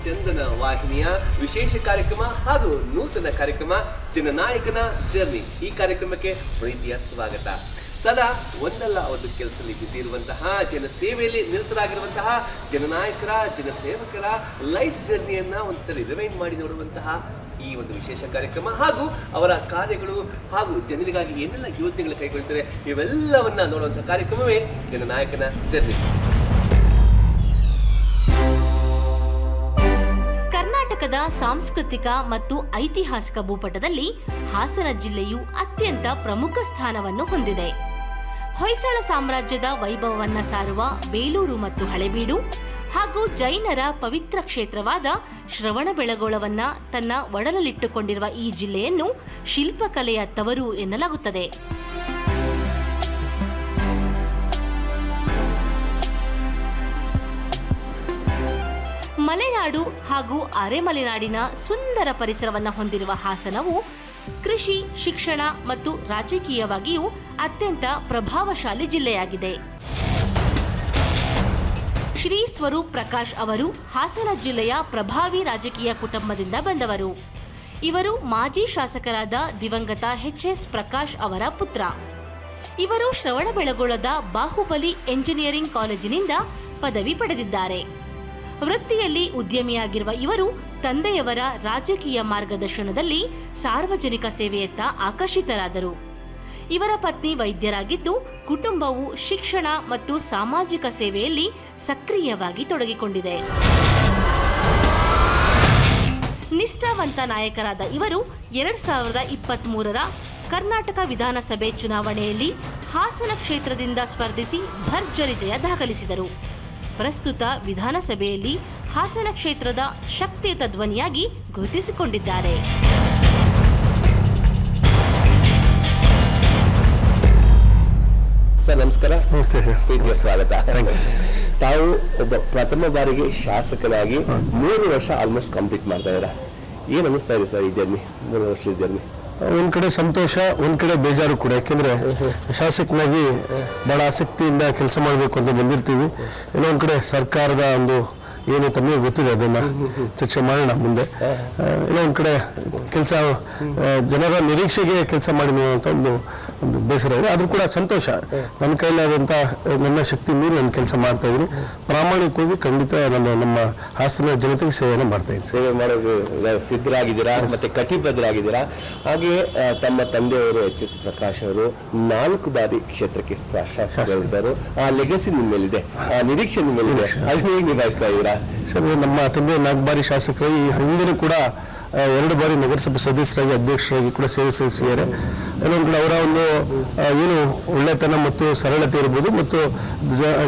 ಚಂದನ ವಾಹಿನಿಯ ವಿಶೇಷ ಕಾರ್ಯಕ್ರಮ ಹಾಗೂ ನೂತನ ಕಾರ್ಯಕ್ರಮ ಜನನಾಯಕನ ಜರ್ನಿ. ಈ ಕಾರ್ಯಕ್ರಮಕ್ಕೆ ಪ್ರೀತಿಯ ಸ್ವಾಗತ. ಸದಾ ಒಂದಲ್ಲ ಒಂದು ಕೆಲಸದಲ್ಲಿ ಬಿಸಿ ಇರುವಂತಹ, ಜನಸೇವೆಯಲ್ಲಿ ನಿರತರಾಗಿರುವಂತಹ ಜನನಾಯಕರ, ಜನಸೇವಕರ ಲೈಫ್ ಜರ್ನಿಯನ್ನ ಒಂದ್ಸರಿ ರಿವೈಂಡ್ ಮಾಡಿ ನೋಡುವಂತಹ ಈ ಒಂದು ವಿಶೇಷ ಕಾರ್ಯಕ್ರಮ ಹಾಗೂ ಅವರ ಕಾರ್ಯಗಳು ಹಾಗೂ ಜನರಿಗಾಗಿ ಏನೆಲ್ಲ ಯೋಜನೆಗಳು ಕೈಗೊಳ್ತಾರೆ ಇವೆಲ್ಲವನ್ನ ನೋಡುವಂತಹ ಕಾರ್ಯಕ್ರಮವೇ ಜನನಾಯಕನ ಜರ್ನಿ. ಕರ್ನಾಟಕದ ಸಾಂಸ್ಕೃತಿಕ ಮತ್ತು ಐತಿಹಾಸಿಕ ಭೂಪಟದಲ್ಲಿ ಹಾಸನ ಜಿಲ್ಲೆಯು ಅತ್ಯಂತ ಪ್ರಮುಖ ಸ್ಥಾನವನ್ನು ಹೊಂದಿದೆ. ಹೊಯ್ಸಳ ಸಾಮ್ರಾಜ್ಯದ ವೈಭವವನ್ನ ಸಾರುವ ಬೇಲೂರು ಮತ್ತು ಹಳೆಬೀಡು ಹಾಗೂ ಜೈನರ ಪವಿತ್ರ ಕ್ಷೇತ್ರವಾದ ಶ್ರವಣಬೆಳಗೊಳವನ್ನ ತನ್ನ ಒಡಲಲ್ಲಿಟ್ಟುಕೊಂಡಿರುವ ಈ ಜಿಲ್ಲೆಯನ್ನು ಶಿಲ್ಪಕಲೆಯ ತವರು ಎನ್ನಲಾಗುತ್ತದೆ. ಮಲೆನಾಡು ಹಾಗೂ ಅರೆಮಲೆನಾಡಿನ ಸುಂದರ ಪರಿಸರವನ್ನು ಹೊಂದಿರುವ ಹಾಸನವು ಕೃಷಿ, ಶಿಕ್ಷಣ ಮತ್ತು ರಾಜಕೀಯವಾಗಿಯೂ ಅತ್ಯಂತ ಪ್ರಭಾವಶಾಲಿ ಜಿಲ್ಲೆಯಾಗಿದೆ. ಶ್ರೀ ಸ್ವರೂಪ್ ಪ್ರಕಾಶ್ ಅವರು ಹಾಸನ ಜಿಲ್ಲೆಯ ಪ್ರಭಾವಿ ರಾಜಕೀಯ ಕುಟುಂಬದಿಂದ ಬಂದವರು. ಇವರು ಮಾಜಿ ಶಾಸಕರಾದ ದಿವಂಗತ ಎಚ್.ಎಸ್. ಪ್ರಕಾಶ್ ಅವರ ಪುತ್ರ. ಇವರು ಶ್ರವಣಬೆಳಗೊಳದ ಬಾಹುಬಲಿ ಎಂಜಿನಿಯರಿಂಗ್ ಕಾಲೇಜಿನಿಂದ ಪದವಿ ಪಡೆದಿದ್ದಾರೆ. ವೃತ್ತಿಯಲ್ಲಿ ಉದ್ಯಮಿಯಾಗಿರುವ ಇವರು ತಂದೆಯವರ ರಾಜಕೀಯ ಮಾರ್ಗದರ್ಶನದಲ್ಲಿ ಸಾರ್ವಜನಿಕ ಸೇವೆಯತ್ತ ಆಕರ್ಷಿತರಾದರು. ಇವರ ಪತ್ನಿ ವೈದ್ಯರಾಗಿದ್ದು, ಕುಟುಂಬವು ಶಿಕ್ಷಣ ಮತ್ತು ಸಾಮಾಜಿಕ ಸೇವೆಯಲ್ಲಿ ಸಕ್ರಿಯವಾಗಿ ತೊಡಗಿಕೊಂಡಿದೆ. ನಿಷ್ಠಾವಂತ ನಾಯಕರಾದ ಇವರು 2023ರ ಕರ್ನಾಟಕ ವಿಧಾನಸಭೆ ಚುನಾವಣೆಯಲ್ಲಿ ಹಾಸನ ಕ್ಷೇತ್ರದಿಂದ ಸ್ಪರ್ಧಿಸಿ ಭರ್ಜರಿ ಜಯ ದಾಖಲಿಸಿದರು. ಪ್ರಸ್ತುತ ವಿಧಾನಸಭೆಯಲ್ಲಿ ಹಾಸನ ಕ್ಷೇತ್ರದ ಶಕ್ತಿಯುತ ಧ್ವನಿಯಾಗಿ ಗುರುತಿಸಿಕೊಂಡಿದ್ದಾರೆ. ಸರ್ ನಮಸ್ಕಾರ. ನಮಸ್ತೆ ಸರ್. ಪ್ರೀತಿಯ ಸ್ವಾಗತ. ತಾವು ಒಬ್ಬ ಪ್ರಥಮ ಬಾರಿಗೆ ಶಾಸಕನಾಗಿ 3 ವರ್ಷ ಆಲ್ಮೋಸ್ಟ್ ಕಂಪ್ಲೀಟ್ ಮಾಡ್ತಾ ಇದ್ದೀರಾ. ಏನ್ ಅನಿಸ್ತಾ ಇದೆ ಸರ್ ಈ ಜರ್ನಿ, 3 ವರ್ಷದ ಜರ್ನಿ? ಒಂದ್ ಕಡೆ ಸಂತೋಷ, ಒಂದ್ ಕಡೆ ಬೇಜಾರು ಕೂಡ. ಯಾಕೆಂದ್ರೆ ಶಾಸಕನಾಗಿ ಬಹಳ ಆಸಕ್ತಿಯಿಂದ ಕೆಲಸ ಮಾಡಬೇಕು ಅಂತ ಬಂದಿರ್ತೀವಿ. ಏನೋ ಒಂದ್ ಕಡೆ ಸರ್ಕಾರದ ಒಂದು ಏನು ತಮಗೆ ಗೊತ್ತಿದೆ, ಅದನ್ನ ಚರ್ಚೆ ಮಾಡೋಣ ಮುಂದೆ. ಏನೋ ಒಂದ್ ಕಡೆ ಕೆಲಸ ಜನರ ನಿರೀಕ್ಷೆಗೆ ಕೆಲಸ ಮಾಡಿದ್ವಿ ಅಂತ ಒಂದು ಬೇಸರ ಇದೆ. ಆದ್ರೂ ಕೂಡ ಸಂತೋಷ. ನನ್ನ ಕೈಲಾದಂತ ನನ್ನ ಶಕ್ತಿ ಮೀರಿ ನಾನು ಕೆಲಸ ಮಾಡ್ತಾ ಇದ್ದೀನಿ. ಪ್ರಾಮಾಣಿಕವಾಗಿ ಖಂಡಿತ ನಾನು ನಮ್ಮ ಹಾಸನ ಜನತೆಗೆ ಸೇವೆಯನ್ನು ಮಾಡ್ತಾ ಇದ್ದೀನಿ. ಸೇವೆ ಮಾಡೋದು ಸಿದ್ಧರಾಗಿದ್ದೀರಾ, ಮತ್ತೆ ಕಟಿಬದ್ಧರಾಗಿದ್ದೀರಾ. ಹಾಗೆ ತಮ್ಮ ತಂದೆಯವರು ಎಚ್.ಎಸ್. ಪ್ರಕಾಶ್ ಅವರು 4 ಬಾರಿ ಕ್ಷೇತ್ರಕ್ಕೆ ಶಾಸಕರಿದ್ದರು. ಆ ಲೆಗಸಿ ನಿಮ್ಮ ಮೇಲಿದೆ, ಆ ನಿರೀಕ್ಷೆ ನಿಮ್ಮ ಮೇಲಿದೆ. ಅದನ್ನ ಹೇಗೆ ನಿಭಾಯಿಸ್ತಾ ಇದ್ದೀರಾ? ಸರ್, ನಮ್ಮ ತಂದೆ 4 ಬಾರಿ ಶಾಸಕರು, ಈ ಹಿಂದಿನ ಕೂಡ 2 ಬಾರಿ ನಗರಸಭೆ ಸದಸ್ಯರಾಗಿ, ಅಧ್ಯಕ್ಷರಾಗಿ ಕೂಡ ಸೇವೆ ಸಲ್ಲಿಸಿದ್ದಾರೆ. ಇನ್ನೊಂದು ಕಡೆ ಅವರ ಒಂದು ಏನು ಒಳ್ಳೆತನ ಮತ್ತು ಸರಳತೆ ಇರ್ಬೋದು, ಮತ್ತು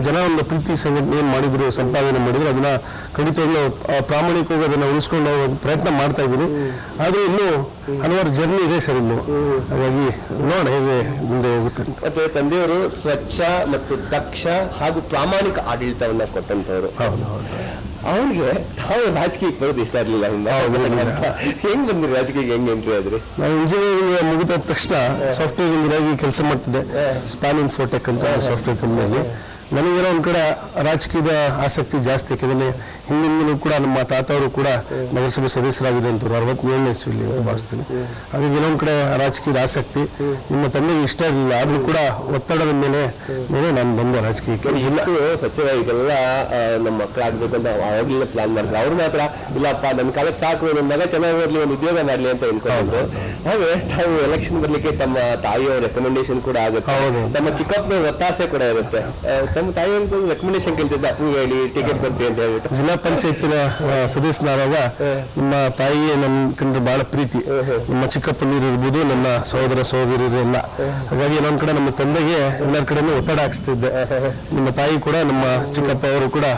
ಜನ ಒಂದು ಪ್ರೀತಿ ಸಂಘಟನೆ ಏನು ಮಾಡಿದ್ರು, ಸಂಪಾದನೆ ಮಾಡಿದ್ರು, ಅದನ್ನ ಖಂಡಿತವಾಗ್ಲೂ ಪ್ರಾಮಾಣಿಕವಾಗಿ ಅದನ್ನು ಉಳಿಸ್ಕೊಂಡು ಹೋಗೋ ಪ್ರಯತ್ನ ಮಾಡ್ತಾ ಇದ್ದೀನಿ. ಆದರೂ ಇನ್ನೂ ಹಲವಾರು ಜರ್ನಿ ಇದೆ ಸರ್ ಇನ್ನು. ಹಾಗಾಗಿ ನೋಡೋಣ ಹೇಗೆ ಮುಂದೆ ಹೋಗುತ್ತೆ. ಮತ್ತೆ ತಂದೆಯವರು ಸ್ವಚ್ಛ ಮತ್ತು ದಕ್ಷ ಹಾಗೂ ಪ್ರಾಮಾಣಿಕ ಆಡಳಿತವನ್ನ ಕೊಟ್ಟಂತವ್ರು. ಹೌದು ಹೌದು. ಅವ್ರಿಗೆ ತಾವು ರಾಜಕೀಯಕ್ಕೆ ಬರೋದು ಇಷ್ಟ ಇರಲಿಲ್ಲ. ಹೆಂಗ್ ಬಂದ್ರಿ ರಾಜಕೀಯಕ್ಕೆ, ಹೆಂಗ್ ಎಂಟ್ರಿ ಆದ್ರಿ? ನಾವು ಇಂಜಿನಿಯರಿಂಗ್ ಮುಗಿದ ತಕ್ಷಣ ಸಾಫ್ಟ್ವೇರ್ ಇಂಜಿನಿಯರ್ ಆಗಿ ಕೆಲಸ ಮಾಡ್ತಿದ್ದೆ. ಸ್ಪ್ಯಾನ್ ಇನ್ಫೋಟೆಕ್ ಅಂತ ಸಾಫ್ಟ್ವೇರ್ ಕಂಪ್ನಿಯಲ್ಲಿ. ನನಗೇನೋ ಒಂದು ಕಡೆ ರಾಜಕೀಯದ ಆಸಕ್ತಿ ಜಾಸ್ತಿ. ಯಾಕೆಂದರೆ ಹಿಂದಿನ ಕೂಡ ನಮ್ಮ ತಾತವರು ಕೂಡ ನಗರಸಭೆ ಸದಸ್ಯರಾಗಿದೆ ಅಂತ 67ನೇ ಇಸ್ವಿಯಲ್ಲಿ ಅಂತ ಭಾವಿಸ್ತೀನಿ. ಹಾಗಾಗಿ ಏನೋ ಒಂದು ಕಡೆ ರಾಜಕೀಯದ ಆಸಕ್ತಿ. ನಿಮ್ಮ ತಂದೆಗೆ ಇಷ್ಟ ಇರಲಿಲ್ಲ, ಆದರೂ ಕೂಡ ಒತ್ತಡದ ಮೇಲೆ ನಾನು ಬಂದೆ ರಾಜಕೀಯಕ್ಕೆ. ಸಚಿವರಿಗೆಲ್ಲ ನಮ್ಮ ಮಕ್ಕಳಾಗಬೇಕು ಅಂತ ಅವಾಗಲೇ ಪ್ಲಾನ್ ಮಾಡ್ತಾರೆ. ಅವ್ರು ಮಾತ್ರ ಇಲ್ಲಪ್ಪ ನನ್ನ ಕಾಲಕ್ಕೆ ಸಾಕು, ನನ್ನ ಮಗ ಚೆನ್ನಾಗಿ ಓದಲಿ, ಒಂದು ಉದ್ಯೋಗ ಮಾಡಲಿ ಅಂತ ಅನ್ಕೊಂಡು. ಹಾಗೆ ತಾವು ಎಲೆಕ್ಷನ್ ಬರ್ಲಿಕ್ಕೆ ತಮ್ಮ ತಾಯಿಯವರ ರೆಕಮೆಂಡೇಶನ್ ಕೂಡ ಆಗುತ್ತೆ, ತಮ್ಮ ಚಿಕ್ಕಪ್ಪನ ಒತ್ತಾಸೆ ಕೂಡ ಇರುತ್ತೆ. ತಮ್ಮ ತಾಯಿ ರೆಕಮೆಂಡೇಶನ್ ಕೇಳ್ತಿದ್ದ, ಅಪ್ಪು ಹೇಳಿ ಟಿಕೆಟ್ ಬರ್ಸಿ ಅಂತ ಹೇಳ್ಬಿಟ್ಟು. ಜಿಲ್ಲಾ ಪಂಚಾಯತಿನ ಸದಸ್ಯನಾದಾಗ ನಮ್ಮ ತಾಯಿಯೇ ನನ್ನ ಕಂಡ್ರೆ ಬಹಳ ಪ್ರೀತಿ. ನಮ್ಮ ಚಿಕ್ಕಪ್ಪ ನೀರು ಇರ್ಬೋದು, ನನ್ನ ಸಹೋದರ ಸಹೋದರಿಯರು ಎಲ್ಲ. ಹಾಗಾಗಿ ಇನ್ನೊಂದ್ ಕಡೆ ನಮ್ಮ ತಂದೆಗೆ ಎಲ್ಲರ ಕಡೆನೂ ಒತ್ತಡ ಹಾಕ್ಸ್ತಿದ್ದೆ. ನಮ್ಮ ತಾಯಿ ಕೂಡ, ನಮ್ಮ ಚಿಕ್ಕಪ್ಪ ಅವರು ಕೂಡ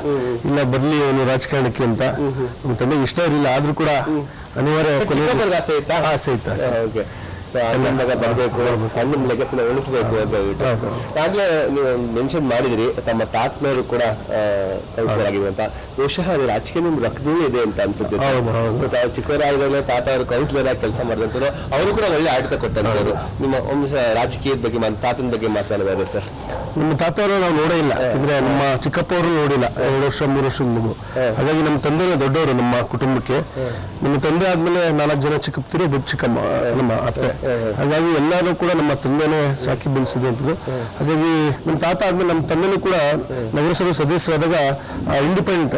ಇಲ್ಲ ಬರ್ಲಿ ಅವನು ರಾಜಕಾರಣಕ್ಕೆ ಅಂತ. ನಮ್ಮ ತಂದೆಗೆ ಇಷ್ಟ ಇರಲಿಲ್ಲ, ಆದ್ರೂ ಕೂಡ ಅನಿವಾರ್ಯ ಆಸೆ ಇತ್ತು. ಮಗ ಬರಬೇಕು, ಕಣ್ಣು ಲೆಗಸಿನ ಉಳಿಸಬೇಕು ಅಂತ ಹೇಳ್ಬಿಟ್ಟು. ಆಗ್ಲೇ ನೀವು ಮೆನ್ಷನ್ ಮಾಡಿದ್ರಿ ತಮ್ಮ ತಾತನವರು ಕೂಡ ಕೌನ್ಸಿಲರ್ ಆಗಿದ್ರು ಅಂತ. ಬಹುಶಃ ಅದು ರಾಜಕೀಯ ನಿಮ್ ರಕ್ತದಲ್ಲೇ ಇದೆ ಅಂತ ಅನ್ಸುತ್ತೆ. ತಾವು ಚಿಕ್ಕವರಾಗಿದ್ದಾಗಲೇ ತಾತ ಅವರು ಕೌನ್ಸಿಲರ್ ಆಗಿ ಕೆಲಸ ಮಾಡಿದಂತರು, ಅವರು ಕೂಡ ಒಳ್ಳೆ ಆಡಳಿತ ಕೊಟ್ಟಂತವರು. ನಿಮ್ಮ ರಾಜಕೀಯದ ಬಗ್ಗೆ ತಾತನ ಬಗ್ಗೆ ಮಾತಾಡೋದಾದ್ರೆ ಸರ್? ನಮ್ಮ ತಾತವರು ನಾವು ನೋಡೇ ಇಲ್ಲ, ಯಾಕಂದ್ರೆ ನಮ್ಮ ಚಿಕ್ಕಪ್ಪ ಅವರು ನೋಡಿಲ್ಲ, 2 ವರ್ಷ 3 ವರ್ಷದ ಮಗು. ಹಾಗಾಗಿ ನಮ್ಮ ತಂದೆನೇ ದೊಡ್ಡವರು ನಮ್ಮ ಕುಟುಂಬಕ್ಕೆ. ನಮ್ಮ ತಂದೆ ಆದ್ಮೇಲೆ 4 ಜನ ಚಿಕ್ಕಪ್ಪರು, ಚಿಕ್ಕಮ್ಮ, ನಮ್ಮ ಅತ್ತೆ. ಹಾಗಾಗಿ ಎಲ್ಲರೂ ಕೂಡ ನಮ್ಮ ತಂದೆನೇ ಸಾಕಿ ಬೆಳೆಸಿದಂಥದ್ದು. ಹಾಗಾಗಿ ನಮ್ಮ ತಾತ ಆದ್ಮೇಲೆ ನಮ್ಮ ತಂದೆನೂ ಕೂಡ ನಗರಸಭೆ ಸದಸ್ಯರಾದಾಗ ಇಂಡಿಪೆಂಡೆಂಟ್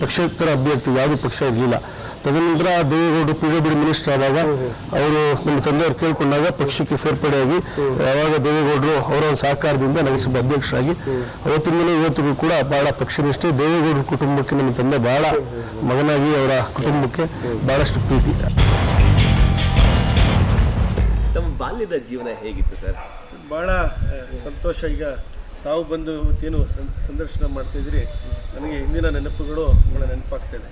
ಪಕ್ಷೇತರ ಅಭ್ಯರ್ಥಿ, ಯಾವುದೇ ಪಕ್ಷ ಇರಲಿಲ್ಲ. ತದನಂತರ ದೇವೇಗೌಡರು PWD ಮಿನಿಸ್ಟರ್ ಆದಾಗ ಅವರು ನಮ್ಮ ತಂದೆಯವರು ಕೇಳ್ಕೊಂಡಾಗ ಪಕ್ಷಕ್ಕೆ ಸೇರ್ಪಡೆಯಾಗಿ ಯಾವಾಗ ದೇವೇಗೌಡರು ಅವರ ಒಂದು ಸಹಕಾರದಿಂದ ನಗರಸಭೆ ಅಧ್ಯಕ್ಷರಾಗಿ ಅವತ್ತಿನ ಇವತ್ತಿಗೂ ಕೂಡ ಬಹಳ ಪಕ್ಷನಿಷ್ಠೆ. ದೇವೇಗೌಡರ ಕುಟುಂಬಕ್ಕೆ ನಮ್ಮ ತಂದೆ ಬಹಳ ಮಗನಾಗಿ ಅವರ ಕುಟುಂಬಕ್ಕೆ ಬಹಳಷ್ಟು ಪ್ರೀತಿ. ತಮ್ಮ ಬಾಲ್ಯದ ಜೀವನ ಹೇಗಿತ್ತು ಸರ್? ಭಾಳ ಸಂತೋಷ. ಈಗ ತಾವು ಬಂದು ಇವತ್ತೇನು ಸಂದರ್ಶನ ಮಾಡ್ತಾಯಿದ್ರಿ, ನನಗೆ ಹಿಂದಿನ ನೆನಪುಗಳು ಭಾಳ ನೆನಪಾಗ್ತಾಯಿದೆ.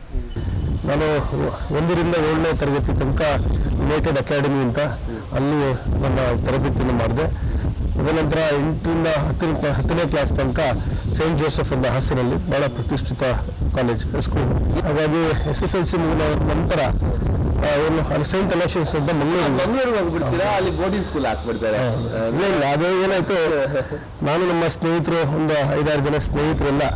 ನಾನು 1ರಿಂದ 7ನೇ ತರಗತಿ ತನಕ ಯುನೈಟೆಡ್ ಅಕಾಡೆಮಿ ಅಂತ ಅಲ್ಲಿ ನನ್ನ ತರಬೇತಿಯನ್ನು ಮಾಡಿದೆ. ತದನಂತರ 8ರಿಂದ 10ನೇ ಕ್ಲಾಸ್ ತನಕ ಸೈಂಟ್ ಜೋಸೆಫ್ ಅಂತ ಹಾಸನಲ್ಲಿ ಬಹಳ ಪ್ರತಿಷ್ಠಿತ ಕಾಲೇಜ್ ಸ್ಕೂಲ್. ಹಾಗಾಗಿ SSLC ಮುಗಿದ ನಂತರ ಸೈಂಟ್ ಅಲೋಷಿಯಸ್ ಅಂತ ಮಂಗಳೂರಿಗೆ ಹೋಗ್ಬಿಡ್ತೀರಾ? ಅಲ್ಲಿ ಬೋರ್ಡಿಂಗ್ ಸ್ಕೂಲ್ ಹಾಕ್ಬಿಡ್ತಾರೆ? ಇಲ್ಲ, ಅದು ಏನಾಯ್ತು, ನಾನು ನಮ್ಮ ಸ್ನೇಹಿತರು ಒಂದು 5-6 ಜನ ಸ್ನೇಹಿತರೆಲ್ಲ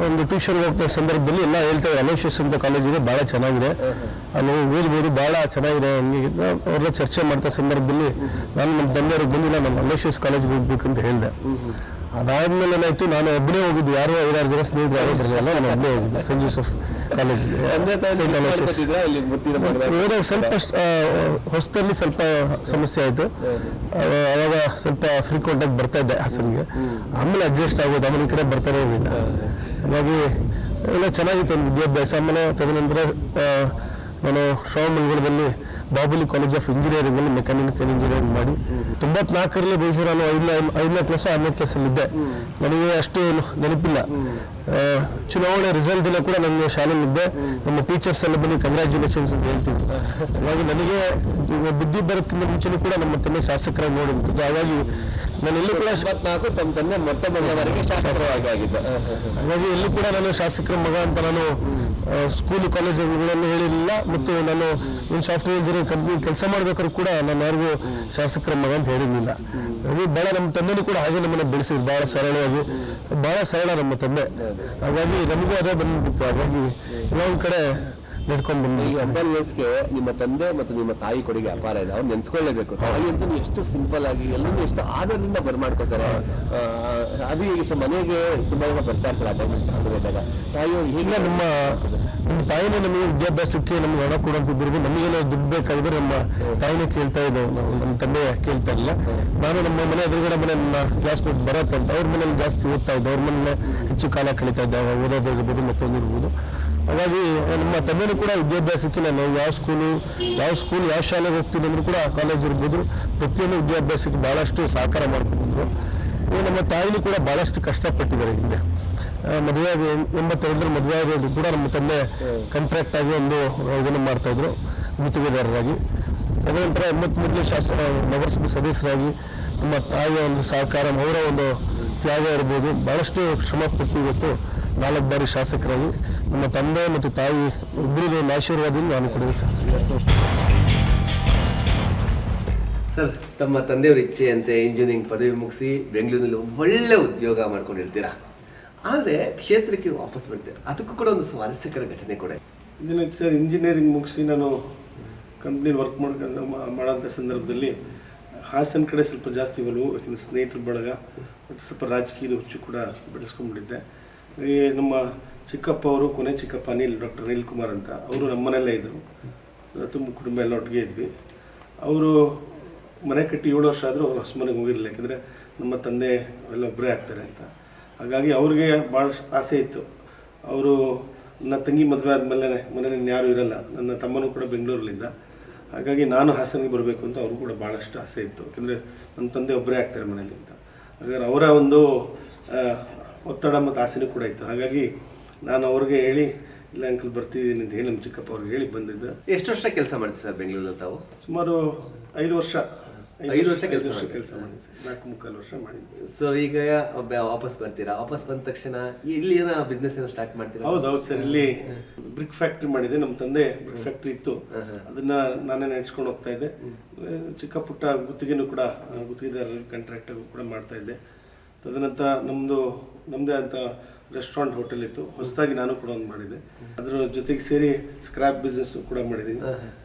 ಒಂದು ಟ್ಯೂಷನ್ ಹೋಗ್ತಾ ಸಂದರ್ಭದಲ್ಲಿ ಎಲ್ಲ ಹೇಳ್ತಾ ಇದ್ದಾರೆ, ಅಲೋಷಿಯಸ್ ಅಂತ ಕಾಲೇಜ್ ಇದೆ, ಭಾಳ ಚೆನ್ನಾಗಿದೆ, ಅಲ್ಲಿ ಓದ್ಬೋದು, ಭಾಳ ಚೆನ್ನಾಗಿದೆ. ಅವ್ರೆಲ್ಲ ಚರ್ಚೆ ಮಾಡ್ತಾ ಸಂದರ್ಭದಲ್ಲಿ ನಾನು ನಮ್ಮ ತಂದೆಯವ್ರಿಗೆ ಬಂದಿಲ್ಲ, ನಮ್ಮ ಅಲೋಷಿಯಸ್ ಕಾಲೇಜ್ಗೆ ಹೋಗ್ಬೇಕಂತ ಹೇಳಿದೆ. ಅದಾದ್ಮೇಲೆ ಏನಾಯ್ತು, ನಾನು ಒಬ್ಬನೇ ಹೋಗಿದ್ದು, ಯಾರೋ 5-6 ಜನ ಸ್ನೇಹಿತರು ಯಾರೋ ಬರಲಿಲ್ಲ, ನಾನು ಒಬ್ಬನೇ ಹೋಗಿದ್ದೆ ಸೈಂಟ್ ಜೋಸೆಫ್ ಕಾಲೇಜ್ಗೆ. ಹೋದಾಗ ಸ್ವಲ್ಪ ಹೊಸದಲ್ಲಿ ಸ್ವಲ್ಪ ಸಮಸ್ಯೆ ಆಯಿತು. ಅವಾಗ ಸ್ವಲ್ಪ ಫ್ರೀಕ್ವೆಂಟಾಗಿ ಬರ್ತಾ ಇದ್ದೆ ಹಾಸನಿಗೆ, ಆಮೇಲೆ ಅಡ್ಜಸ್ಟ್ ಆಗೋದು, ಆಮೇಲೆ ಈ ಕಡೆ ಬರ್ತಾನೆ ಇರಲಿಲ್ಲ. ಹಾಗಾಗಿ ಎಲ್ಲ ಚೆನ್ನಾಗಿತ್ತು ಒಂದು ವಿದ್ಯಾಭ್ಯಾಸ. ಆಮೇಲೆ ತದನಂತರ ನಾನು ಶ್ರವಣಬೆಳಗೊಳದಲ್ಲಿ ಬಾಬುಲಿ ಕಾಲೇಜ್ ಆಫ್ ಇಂಜಿನಿಯರಿಂಗಲ್ಲಿ ಮೆಕ್ಯಾನಿಕಲ್ ಇಂಜಿನಿಯರಿಂಗ್ ಮಾಡಿ 94ರಲ್ಲಿ ಬಹುಶಃ ನಾನು 5ನೇ ಕ್ಲಾಸ್ 6ನೇ ಕ್ಲಾಸಲ್ಲಿದ್ದೆ. ನನಗೆ ಅಷ್ಟು ನೆನಪಿಲ್ಲ. ಚುನಾವಣೆ ರಿಸಲ್ಟ್ ದಿನ ಕೂಡ ನನ್ನ ಶಾಲೆಯಲ್ಲಿದ್ದೆ. ನಮ್ಮ ಟೀಚರ್ಸ್ ಎಲ್ಲ ಬನ್ನಿ ಕಂಗ್ರ್ಯಾಚುಲೇಷನ್ಸ್ ಅಂತ ಹೇಳ್ತಿದ್ರು. ಹಾಗಾಗಿ ನನಗೆ ಬುದ್ಧಿ ಬರೋದಕ್ಕಿಂತ ಮುಂಚೆನೂ ಕೂಡ ನಮ್ಮ ತಂದೆ ಶಾಸಕರಾಗಿ ನೋಡಿರ್ತದ್ದು. ಹಾಗಾಗಿ ನಾನು ಎಲ್ಲೂ ಕೂಡ 24 ತಮ್ಮ ತಂದೆ ಮೊಟ್ಟ ಮೊದಲವರೆಗೆ ಶಾಸಕರಾಗಿ ಆಗಿದ್ದ. ಹಾಗಾಗಿ ಎಲ್ಲೂ ಕೂಡ ನಾನು ಶಾಸಕರ ಮಗ ಅಂತ ನಾನು ಸ್ಕೂಲು ಕಾಲೇಜುಗಳನ್ನು ಹೇಳಿರಲಿಲ್ಲ. ಮತ್ತು ನಾನು ಒಂದು ಸಾಫ್ಟ್ವೇರ್ ಇಂಜಿನಿಯರಿಂಗ್ ಕಂಪ್ನಿ ಕೆಲಸ ಮಾಡ್ಬೇಕಾದ್ರೂ ಕೂಡ ನಾನು ಯಾರಿಗೂ ಶಾಸಕರ ಮಗ ಅಂತ ಹೇಳಿರಲಿಲ್ಲ. ಹಾಗೆ ಭಾಳ ನಮ್ಮ ತಂದೆನೂ ಕೂಡ ಹಾಗೆ ನಮ್ಮನ್ನು ಬೆಳೆಸಿದ್ರು, ಭಾಳ ಸರಳವಾಗಿ, ಭಾಳ ಸರಳ ನಮ್ಮ ತಂದೆ. ಹಾಗಾಗಿ ನಮಗೂ ಅದೇ ಬಂದ್ಬಿಡ್ತು. ಹಾಗಾಗಿ ಎಲ್ಲ ಒಂದು ಕಡೆ ನಡ್ಕೊಂಡು ಬಂದು ಈ ಅಂಬಾನಿಯನ್ಸ್ಗೆ ನಿಮ್ಮ ತಂದೆ ಮತ್ತು ನಿಮ್ಮ ತಾಯಿ ಕೊಡುಗೆ ಅಪಾರ ಇದೆ, ಅವ್ರು ನೆನ್ಸ್ಕೊಳ್ಳೇಬೇಕು. ತಾಯಿ ಅಂತ ಎಷ್ಟು ಸಿಂಪಲ್ ಆಗಿ ಎಲ್ಲರೂ ಎಷ್ಟು ಆದರದಿಂದ ಬರ್ಮಾಡ್ಕೋತಾರೆ. ಅದು ಈಗ ಮನೆಗೆ ತುಂಬಾ ಜನ ಬರ್ತಾ ಇರ್ತಾರೆ ಆ ಟೈಮಲ್ಲಿ ಚಾಲುವಾಗ. ತಾಯಿಯವರು ಈಗ ನಮ್ಮ ತಾಯಿನೇ ನಮಗೆ ವಿದ್ಯಾಭ್ಯಾಸಕ್ಕೆ ನಮ್ಗೆ ಹಣ ಕೊಡುವಂತಿದ್ರು. ನಮಗೇನೋ ದುಡ್ಡು ಬೇಕಾಗಿದ್ರೆ ನಮ್ಮ ತಾಯಿನೇ ಕೇಳ್ತಾ ಇದ್ದೆವು, ನಾವು ನಮ್ಮ ತಂದೆ ಕೇಳ್ತಾ ಇಲ್ಲ. ನಾನು ನಮ್ಮ ಮನೆ ಎದುರುಗಡೆ ಮನೆ ನನ್ನ ಕ್ಲಾಸ್ಮೇಟ್ ಬರತ್ತೆ ಅಂತ ಅವ್ರ ಮನೇಲಿ ಜಾಸ್ತಿ ಓದ್ತಾ ಇದ್ದೆ, ಅವ್ರ ಮನೇಲೆ ಹೆಚ್ಚು ಕಾಲ ಕಳೀತಾ ಇದ್ದೆ, ಓದೋದಿರ್ಬೋದು ಮತ್ತೊಂದು ಇರ್ಬೋದು. ಹಾಗಾಗಿ ನಮ್ಮ ತಂದೆನೂ ಕೂಡ ವಿದ್ಯಾಭ್ಯಾಸಕ್ಕೆ ನಾನು ಯಾವ ಸ್ಕೂಲು ಯಾವ ಶಾಲೆಗೆ ಹೋಗ್ತೀನಿ ಅಂದ್ರೂ ಕೂಡ ಕಾಲೇಜ್ ಇರ್ಬೋದು ಪ್ರತಿಯೊಂದು ವಿದ್ಯಾಭ್ಯಾಸಕ್ಕೆ ಭಾಳಷ್ಟು ಸಹಕಾರ ಮಾಡ್ಕೊಂಡ್ಬಂದರು. ನಮ್ಮ ತಾಯಿನೂ ಕೂಡ ಭಾಳಷ್ಟು ಕಷ್ಟಪಟ್ಟಿದ್ದಾರೆ. ಹಿಂದೆ ಮದುವೆಯಾಗಿ 82ರಲ್ಲಿ ಮದುವೆ ಆಗೋದು ಕೂಡ ನಮ್ಮ ತಂದೆ ಕಾಂಟ್ರಾಕ್ಟ್ ಆಗಿ ಒಂದು ಇದನ್ನು ಮಾಡ್ತಾಯಿದ್ರು ಗುತ್ತಿಗೆದಾರರಾಗಿ. ತದನಂತರ 83ರಲ್ಲಿ ನಗರಸಭೆ ಸದಸ್ಯರಾಗಿ ನಮ್ಮ ತಾಯಿಯ ಒಂದು ಸಹಕಾರ, ಅವರ ಒಂದು ತ್ಯಾಗ ಇರ್ಬೋದು, ಭಾಳಷ್ಟು ಶ್ರಮಪಟ್ಟು ಇವತ್ತು 4 ಬಾರಿ ಶಾಸಕರಾಗಿ ನಮ್ಮ ತಂದೆ ಮತ್ತು ತಾಯಿ ಇಬ್ಬರಿಗೂ ಒಂದು ಆಶೀರ್ವಾದದಿಂದ ನಾನು ಕೊಡುವ ಶಾಸಕ. ಸರ್, ತಮ್ಮ ತಂದೆಯವರ ಇಚ್ಛೆಯಂತೆ ಇಂಜಿನಿಯರಿಂಗ್ ಪದವಿ ಮುಗಿಸಿ ಬೆಂಗಳೂರಿನಲ್ಲಿ ಒಳ್ಳೆ ಉದ್ಯೋಗ ಮಾಡ್ಕೊಂಡಿರ್ತೀರಾ. ಆದರೆ ಕ್ಷೇತ್ರಕ್ಕೆ ವಾಪಸ್ ಬರ್ತೀರಾ, ಅದಕ್ಕೂ ಕೂಡ ಒಂದು ಸ್ವಾರಸ್ಯಕರ ಘಟನೆ ಕೂಡ ಇದೇನಾಯ್ತು ಸರ್, ಇಂಜಿನಿಯರಿಂಗ್ ಮುಗಿಸಿ ನಾನು ಕಂಪ್ನಿಲಿ ವರ್ಕ್ ಮಾಡೋಂಥ ಸಂದರ್ಭದಲ್ಲಿ ಹಾಸನ ಕಡೆ ಸ್ವಲ್ಪ ಜಾಸ್ತಿ ಒಲವು, ಯಾಕಂದರೆ ಸ್ನೇಹಿತರ ಬಳಗ ಮತ್ತು ಸ್ವಲ್ಪ ರಾಜಕೀಯದ ಹುಚ್ಚು ಕೂಡ ಬೆಳೆಸ್ಕೊಂಡ್ಬಿಟ್ಟಿದ್ದೆ. ಈ ನಮ್ಮ ಚಿಕ್ಕಪ್ಪ ಅವರು, ಕೊನೆ ಚಿಕ್ಕಪ್ಪ ಡಾಕ್ಟರ್ ಅನಿಲ್ ಕುಮಾರ್ ಅಂತ, ಅವರು ನಮ್ಮ ಮನೆಯಲ್ಲೇ ಇದ್ದರು. ತುಂಬ ಕುಟುಂಬ ಎಲ್ಲ ಒಟ್ಟಿಗೆ ಇದ್ವಿ. ಅವರು ಮನೆ ಕಟ್ಟಿ 7 ವರ್ಷ ಆದರೂ ಅವ್ರು ಹೊಸ ಮನೆಗೆ ಹೋಗಿರಲಿಲ್ಲ, ಯಾಕೆಂದರೆ ನಮ್ಮ ತಂದೆ ಎಲ್ಲ ಒಬ್ಬರೇ ಆಗ್ತಾರೆ ಅಂತ. ಹಾಗಾಗಿ ಅವ್ರಿಗೆ ಭಾಳ ಆಸೆ ಇತ್ತು. ಅವರು ನನ್ನ ತಂಗಿ ಮದುವೆ ಆದಮೇಲೆ ಮನೇಲಿ ಯಾರೂ ಇರಲ್ಲ, ನನ್ನ ತಮ್ಮನೂ ಕೂಡ ಬೆಂಗಳೂರಲ್ಲಿದ್ದ. ಹಾಗಾಗಿ ನಾನು ಹಾಸನಿಗೆ ಬರಬೇಕು ಅಂತ ಅವ್ರಿಗೂ ಕೂಡ ಭಾಳಷ್ಟು ಆಸೆ ಇತ್ತು, ಯಾಕೆಂದರೆ ನನ್ನ ತಂದೆ ಒಬ್ಬರೇ ಆಗ್ತಾರೆ ಮನೇಲಿ ಅಂತ. ಹಾಗಾದ್ರೆ ಅವರ ಒಂದು ಒತ್ತಡ ಮತ್ತು ಆಸೆನೂ ಕೂಡ ಇತ್ತು. ಹಾಗಾಗಿ ನಾನು ಅವ್ರಿಗೆ ಹೇಳಿ, ಇಲ್ಲ ಅಂಕಲ್ ಬರ್ತಿದ್ದೀನಿ ಅಂತ ಹೇಳಿ ನಮ್ಮ ಚಿಕ್ಕಪ್ಪ ಅವ್ರಿಗೆ ಹೇಳಿ ಬಂದಿದ್ದೆ. ಎಷ್ಟು ವರ್ಷ ಕೆಲಸ ಮಾಡಿದ್ರಿ ಸರ್ ಬೆಂಗಳೂರಲ್ಲಿ ತಾವು? ಸುಮಾರು 5 ವರ್ಷ ಕೆಲಸ ಮಾಡಿದ್ದೆ ಸರ್, 4-3 ವರ್ಷ ಮಾಡಿದ್ದೆ. ಸೊ ಈಗ ವಾಪಸ್ ಬರ್ತೀರಾ? ವಾಪಸ್ ಬಂದ ತಕ್ಷಣ ಇಲ್ಲಿ ಏನೋ ಬಿಸ್ನೆಸ್ ಏನೋ ಸ್ಟಾರ್ಟ್ ಮಾಡ್ತೀರಾ? ಹೌದು ಸರ್, ಇಲ್ಲಿ ಬ್ರಿಕ್ ಫ್ಯಾಕ್ಟ್ರಿ ಮಾಡಿದೆ. ನಮ್ಮ ತಂದೆ ಬ್ರಿಕ್ ಫ್ಯಾಕ್ಟ್ರಿ ಇತ್ತು, ಅದನ್ನ ನಾನೇ ನಡೆಸ್ಕೊಂಡು ಹೋಗ್ತಾ ಇದ್ದೆ. ಚಿಕ್ಕ ಪುಟ್ಟ ಗುತ್ತಿಗೆನೂ ಕೂಡ ಗುತ್ತಿಗೆದಾರರಲ್ಲಿ ಕಾಂಟ್ರಾಕ್ಟ್ ಕೂಡ ಮಾಡ್ತಾ ಇದ್ದೆ. ತದನಂತರ ನಮ್ಮದೇ ಅಂತ ರೆಸ್ಟೋರೆಂಟ್ ಹೋಟೆಲ್ ಇತ್ತು, ಹೊಸದಾಗಿ ನಾನು ಕೂಡ ಒಂದು ಮಾಡಿದ್ದೆ. ಅದರ ಜೊತೆಗೆ ಸೇರಿ ಸ್ಕ್ರಾಪ್ ಬಿಸ್ನೆಸ್ ಕೂಡ ಮಾಡಿದ್ದೀನಿ,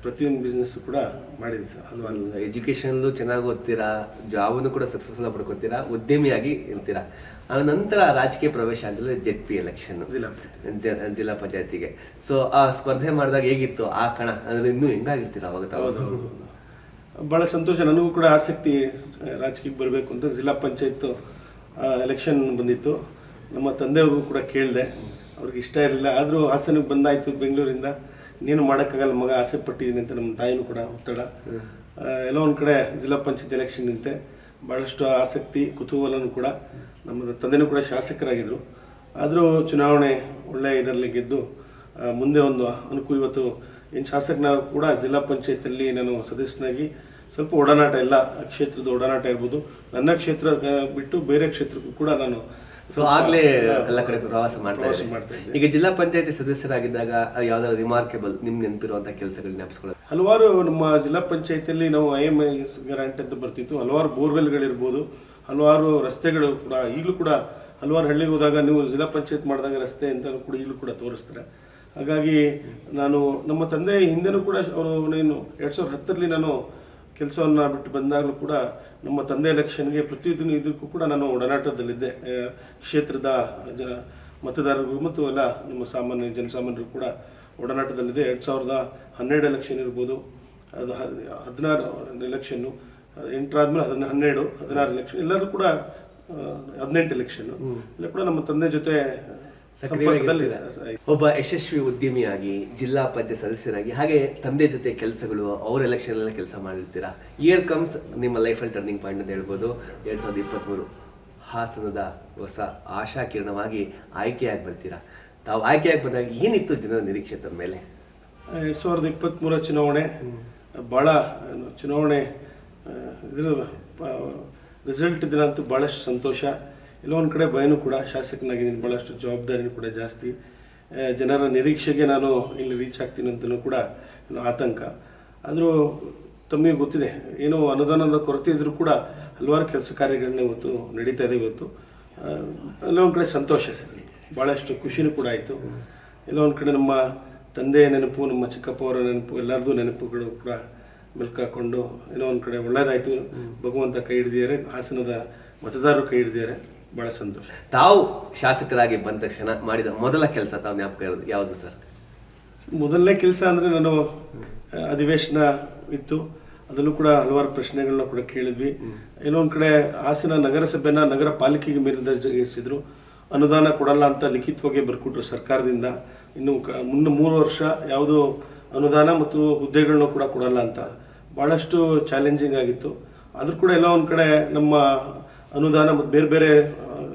ಪ್ರತಿಯೊಂದು ಬಿಸ್ನೆಸ್ ಕೂಡ ಮಾಡಿದ್ದೀನಿ ಸರ್. ಹಲವಾರು ಎಜುಕೇಷನ್ಲು ಚೆನ್ನಾಗಿ ಓದ್ತೀರಾ, ಜಾಬನ್ನು ಕೂಡ ಸಕ್ಸಸ್ಫುಲ್ ಪಡ್ಕೊತೀರಾ, ಉದ್ಯಮಿಯಾಗಿ ಇರ್ತೀರಾ. ಆ ನಂತರ ರಾಜಕೀಯ ಪ್ರವೇಶ ಅಂದರೆ ZP ಎಲೆಕ್ಷನ್ ಜಿಲ್ಲಾ ಪಂಚಾಯತಿಗೆ. ಸೊ ಆ ಸ್ಪರ್ಧೆ ಮಾಡಿದಾಗ ಹೇಗಿತ್ತು ಆ ಕಣ, ಅಂದರೆ ಇನ್ನೂ ಹೆಂಗಾಗಿರ್ತೀರಾ ಅವಾಗ? ಹೌದು, ಭಾಳ ಸಂತೋಷ. ನನಗೂ ಕೂಡ ಆಸಕ್ತಿ ರಾಜಕೀಯಕ್ಕೆ ಬರಬೇಕು ಅಂತ. ಜಿಲ್ಲಾ ಪಂಚಾಯತ್ ಎಲೆಕ್ಷನ್ ಬಂದಿತ್ತು, ನಮ್ಮ ತಂದೆಯವ್ರಿಗೂ ಕೂಡ ಕೇಳಿದೆ, ಅವ್ರಿಗೆ ಇಷ್ಟ ಇರಲಿಲ್ಲ. ಆದರೂ ಹಾಸನಕ್ಕೆ ಬಂದಾಯಿತು ಬೆಂಗಳೂರಿಂದ, ಇನ್ನೇನು ಮಾಡೋಕ್ಕಾಗಲ್ಲ, ಮಗ ಆಸೆ ಪಟ್ಟಿದ್ದೀನಿ ಅಂತ ನಮ್ಮ ತಾಯಿನೂ ಕೂಡ ಒತ್ತಡ. ಎಲ್ಲೋ ಒಂದು ಕಡೆ ಜಿಲ್ಲಾ ಪಂಚಾಯತ್ ಎಲೆಕ್ಷನ್ ನಿಂತೆ, ಭಾಳಷ್ಟು ಆಸಕ್ತಿ ಕುತೂಹಲನೂ ಕೂಡ. ನಮ್ಮ ತಂದೆನೂ ಕೂಡ ಶಾಸಕರಾಗಿದ್ದರು, ಆದರೂ ಚುನಾವಣೆ ಒಳ್ಳೆಯ ಇದರಲ್ಲಿ ಗೆದ್ದು ಮುಂದೆ ಒಂದು ಅನುಕೂಲ. ಇವತ್ತು ಏನು ಶಾಸಕನ ಕೂಡ ಜಿಲ್ಲಾ ಪಂಚಾಯತಲ್ಲಿ ನಾನು ಸದಸ್ಯನಾಗಿ ಸ್ವಲ್ಪ ಒಡನಾಟ, ಎಲ್ಲ ಕ್ಷೇತ್ರದ ಒಡನಾಟ ಇರ್ಬೋದು. ನನ್ನ ಕ್ಷೇತ್ರ ಬಿಟ್ಟು ಬೇರೆ ಕ್ಷೇತ್ರಕ್ಕೂ ಕೂಡ ನಾನು ಆಗಲೇ ಎಲ್ಲ ಕಡೆ ಪ್ರವಾಸ ಮಾಡ್ತಾ ಇದ್ದೆ. ಈಗ ಜಿಲ್ಲಾ ಪಂಚಾಯತಿ ಸದಸ್ಯರಾಗಿದ್ದಾಗ ಯಾವ್ದಾದ್ರು ರಿಮಾರ್ಕೆಬಲ್ ನಿಮ್ಗೆ ನೆನಪಿರುವಂಥ ಕೆಲಸಗಳು ನೆನಪಿಸ್ಕೊಳ್ಳೋದು? ಹಲವಾರು ನಮ್ಮ ಜಿಲ್ಲಾ ಪಂಚಾಯತಿಯಲ್ಲಿ ನಾವು IMS ಗ್ರಾಂಟ್ ಅಂತ ಬರ್ತಿತ್ತು. ಹಲವಾರು ಬೋರ್ವೆಲ್ಗಳಿರ್ಬೋದು, ಹಲವಾರು ರಸ್ತೆಗಳು ಕೂಡ ಈಗಲೂ ಕೂಡ ಹಲವಾರು ಹಳ್ಳಿಗೆ ಹೋದಾಗ ನೀವು ಜಿಲ್ಲಾ ಪಂಚಾಯತ್ ಮಾಡಿದಾಗ ರಸ್ತೆ ಅಂತ ಕೂಡ ಈಗಲೂ ಕೂಡ ತೋರಿಸ್ತಾರೆ. ಹಾಗಾಗಿ ನಾನು ನಮ್ಮ ತಂದೆ ಹಿಂದೆನೂ ಕೂಡ ಅವರು 2010ರಲ್ಲಿ ನಾನು ಕೆಲಸವನ್ನು ಬಿಟ್ಟು ಬಂದಾಗಲೂ ಕೂಡ ನಮ್ಮ ತಂದೆ ಎಲೆಕ್ಷನ್ಗೆ ಪ್ರತಿದಿನ ಇದಕ್ಕೂ ಕೂಡ ನಾನು ಒಡನಾಟದಲ್ಲಿದ್ದೆ. ಕ್ಷೇತ್ರದ ಮತದಾರರಿಗೂ ಮತ್ತು ಎಲ್ಲ ನಮ್ಮ ಜನಸಾಮಾನ್ಯರು ಕೂಡ ಒಡನಾಟದಲ್ಲಿದೆ. 2012 ಎಲೆಕ್ಷನ್ ಇರ್ಬೋದು, ಅದು 16 ಎಲೆಕ್ಷನ್ನು, 8 ಆದಮೇಲೆ 12, 16 ಎಲೆಕ್ಷನ್, ಎಲ್ಲರೂ ಕೂಡ 18 ಎಲೆಕ್ಷನ್ನು ಎಲ್ಲ ಕೂಡ ನಮ್ಮ ತಂದೆ ಜೊತೆ ಒಬ್ಬ ಯಶಸ್ವಿ ಉದ್ಯಮಿಯಾಗಿ, ಜಿಲ್ಲಾ ಪಂಚಾಯತ್ ಸದಸ್ಯರಾಗಿ, ಹಾಗೆ ತಂದೆ ಜೊತೆ ಕೆಲಸಗಳು, ಅವ್ರ ಎಲೆಕ್ಷನ್ ಎಲ್ಲ ಕೆಲಸ ಮಾಡಿರ್ತೀರಾ. ಇಯರ್ ಕಮ್ಸ್ ನಿಮ್ಮ ಲೈಫಲ್ಲಿ ಟರ್ನಿಂಗ್ ಪಾಯಿಂಟ್ ಅಂತ ಹೇಳ್ಬೋದು. 2023 ಹಾಸನದ ಹೊಸ ಆಶಾ ಕಿರಣವಾಗಿ ಆಯ್ಕೆಯಾಗಿ ಬರ್ತೀರಾ. ತಾವು ಆಯ್ಕೆಯಾಗಿ ಬಂದಾಗ ಏನಿತ್ತು ಜನರ ನಿರೀಕ್ಷೆ ತಮ್ಮ ಮೇಲೆ? 2023 ಚುನಾವಣೆ ಭಾಳ ಚುನಾವಣೆ ಇದರ ರಿಸಲ್ಟ್ ದಿನ ಅಂತೂ ಭಾಳಷ್ಟು ಸಂತೋಷ. ಎಲ್ಲೋ ಒಂದು ಕಡೆ ಭಯನೂ ಕೂಡ, ಶಾಸಕನಾಗಿದ್ದೀನಿ, ಭಾಳಷ್ಟು ಜವಾಬ್ದಾರಿನೂ ಕೂಡ ಜಾಸ್ತಿ. ಜನರ ನಿರೀಕ್ಷೆಗೆ ನಾನು ಇಲ್ಲಿ ರೀಚ್ ಆಗ್ತೀನಿ ಅಂತಲೂ ಕೂಡ ಆತಂಕ. ಆದರೂ ತಮಗೆ ಗೊತ್ತಿದೆ, ಏನೋ ಅನುದಾನದ ಕೊರತೆ ಇದ್ದರೂ ಕೂಡ ಹಲವಾರು ಕೆಲಸ ಕಾರ್ಯಗಳನ್ನ ಇವತ್ತು ನಡೀತಾ ಇದೆ. ಇವತ್ತು ಎಲ್ಲೋ ಒಂದು ಕಡೆ ಸಂತೋಷ ಸರ್, ಭಾಳಷ್ಟು ಖುಷಿನೂ ಕೂಡ ಆಯಿತು. ಎಲ್ಲೋ ಒಂದು ಕಡೆ ನಮ್ಮ ತಂದೆಯ ನೆನಪು, ನಮ್ಮ ಚಿಕ್ಕಪ್ಪ ಅವರ ನೆನಪು, ಎಲ್ಲರದ್ದು ನೆನಪುಗಳು ಕೂಡ ಮೆಲ್ಕಾಕೊಂಡು ಏನೋ ಒಂದು ಕಡೆ ಒಳ್ಳೆಯದಾಯಿತು. ಭಗವಂತ ಕೈ ಹಿಡಿದಿದ್ದಾರೆ, ಹಾಸನದ ಮತದಾರರು ಕೈ ಹಿಡಿದಿದ್ದಾರೆ, ಭಾಳ ಸಂತೋಷ. ತಾವು ಶಾಸಕರಾಗಿ ಬಂದ ತಕ್ಷಣ ಮಾಡಿದ ಮೊದಲ ಕೆಲಸ ತಾವು ಜ್ಞಾಪಕ ಇರೋದು ಯಾವುದು ಸರ್? ಮೊದಲನೇ ಕೆಲಸ ಅಂದರೆ ನಾನು ಅಧಿವೇಶನ ಇತ್ತು, ಅದರಲ್ಲೂ ಕೂಡ ಹಲವಾರು ಪ್ರಶ್ನೆಗಳನ್ನ ಕೂಡ ಕೇಳಿದ್ವಿ. ಎಲ್ಲೋ ಒಂದು ಕಡೆ ಹಾಸನ ನಗರಸಭೆನ ನಗರ ಪಾಲಿಕೆಗೆ ಮೇಲ್ದರ್ಜೆಗೇರಿಸಿದ್ರು. ಅನುದಾನ ಕೊಡಲ್ಲ ಅಂತ ಲಿಖಿತವಾಗಿ ಬರ್ಕೊಟ್ರು ಸರ್ಕಾರದಿಂದ. ಇನ್ನು ಮುನ್ನ 3 ವರ್ಷ ಯಾವುದೋ ಅನುದಾನ ಮತ್ತು ಹುದ್ದೆಗಳನ್ನೂ ಕೂಡ ಕೊಡಲ್ಲ ಅಂತ ಭಾಳಷ್ಟು ಚಾಲೆಂಜಿಂಗ್ ಆಗಿತ್ತು. ಆದರೂ ಕೂಡ ಎಲ್ಲ ಒಂದು ಕಡೆ ನಮ್ಮ ಅನುದಾನ ಮತ್ತು ಬೇರೆ ಬೇರೆ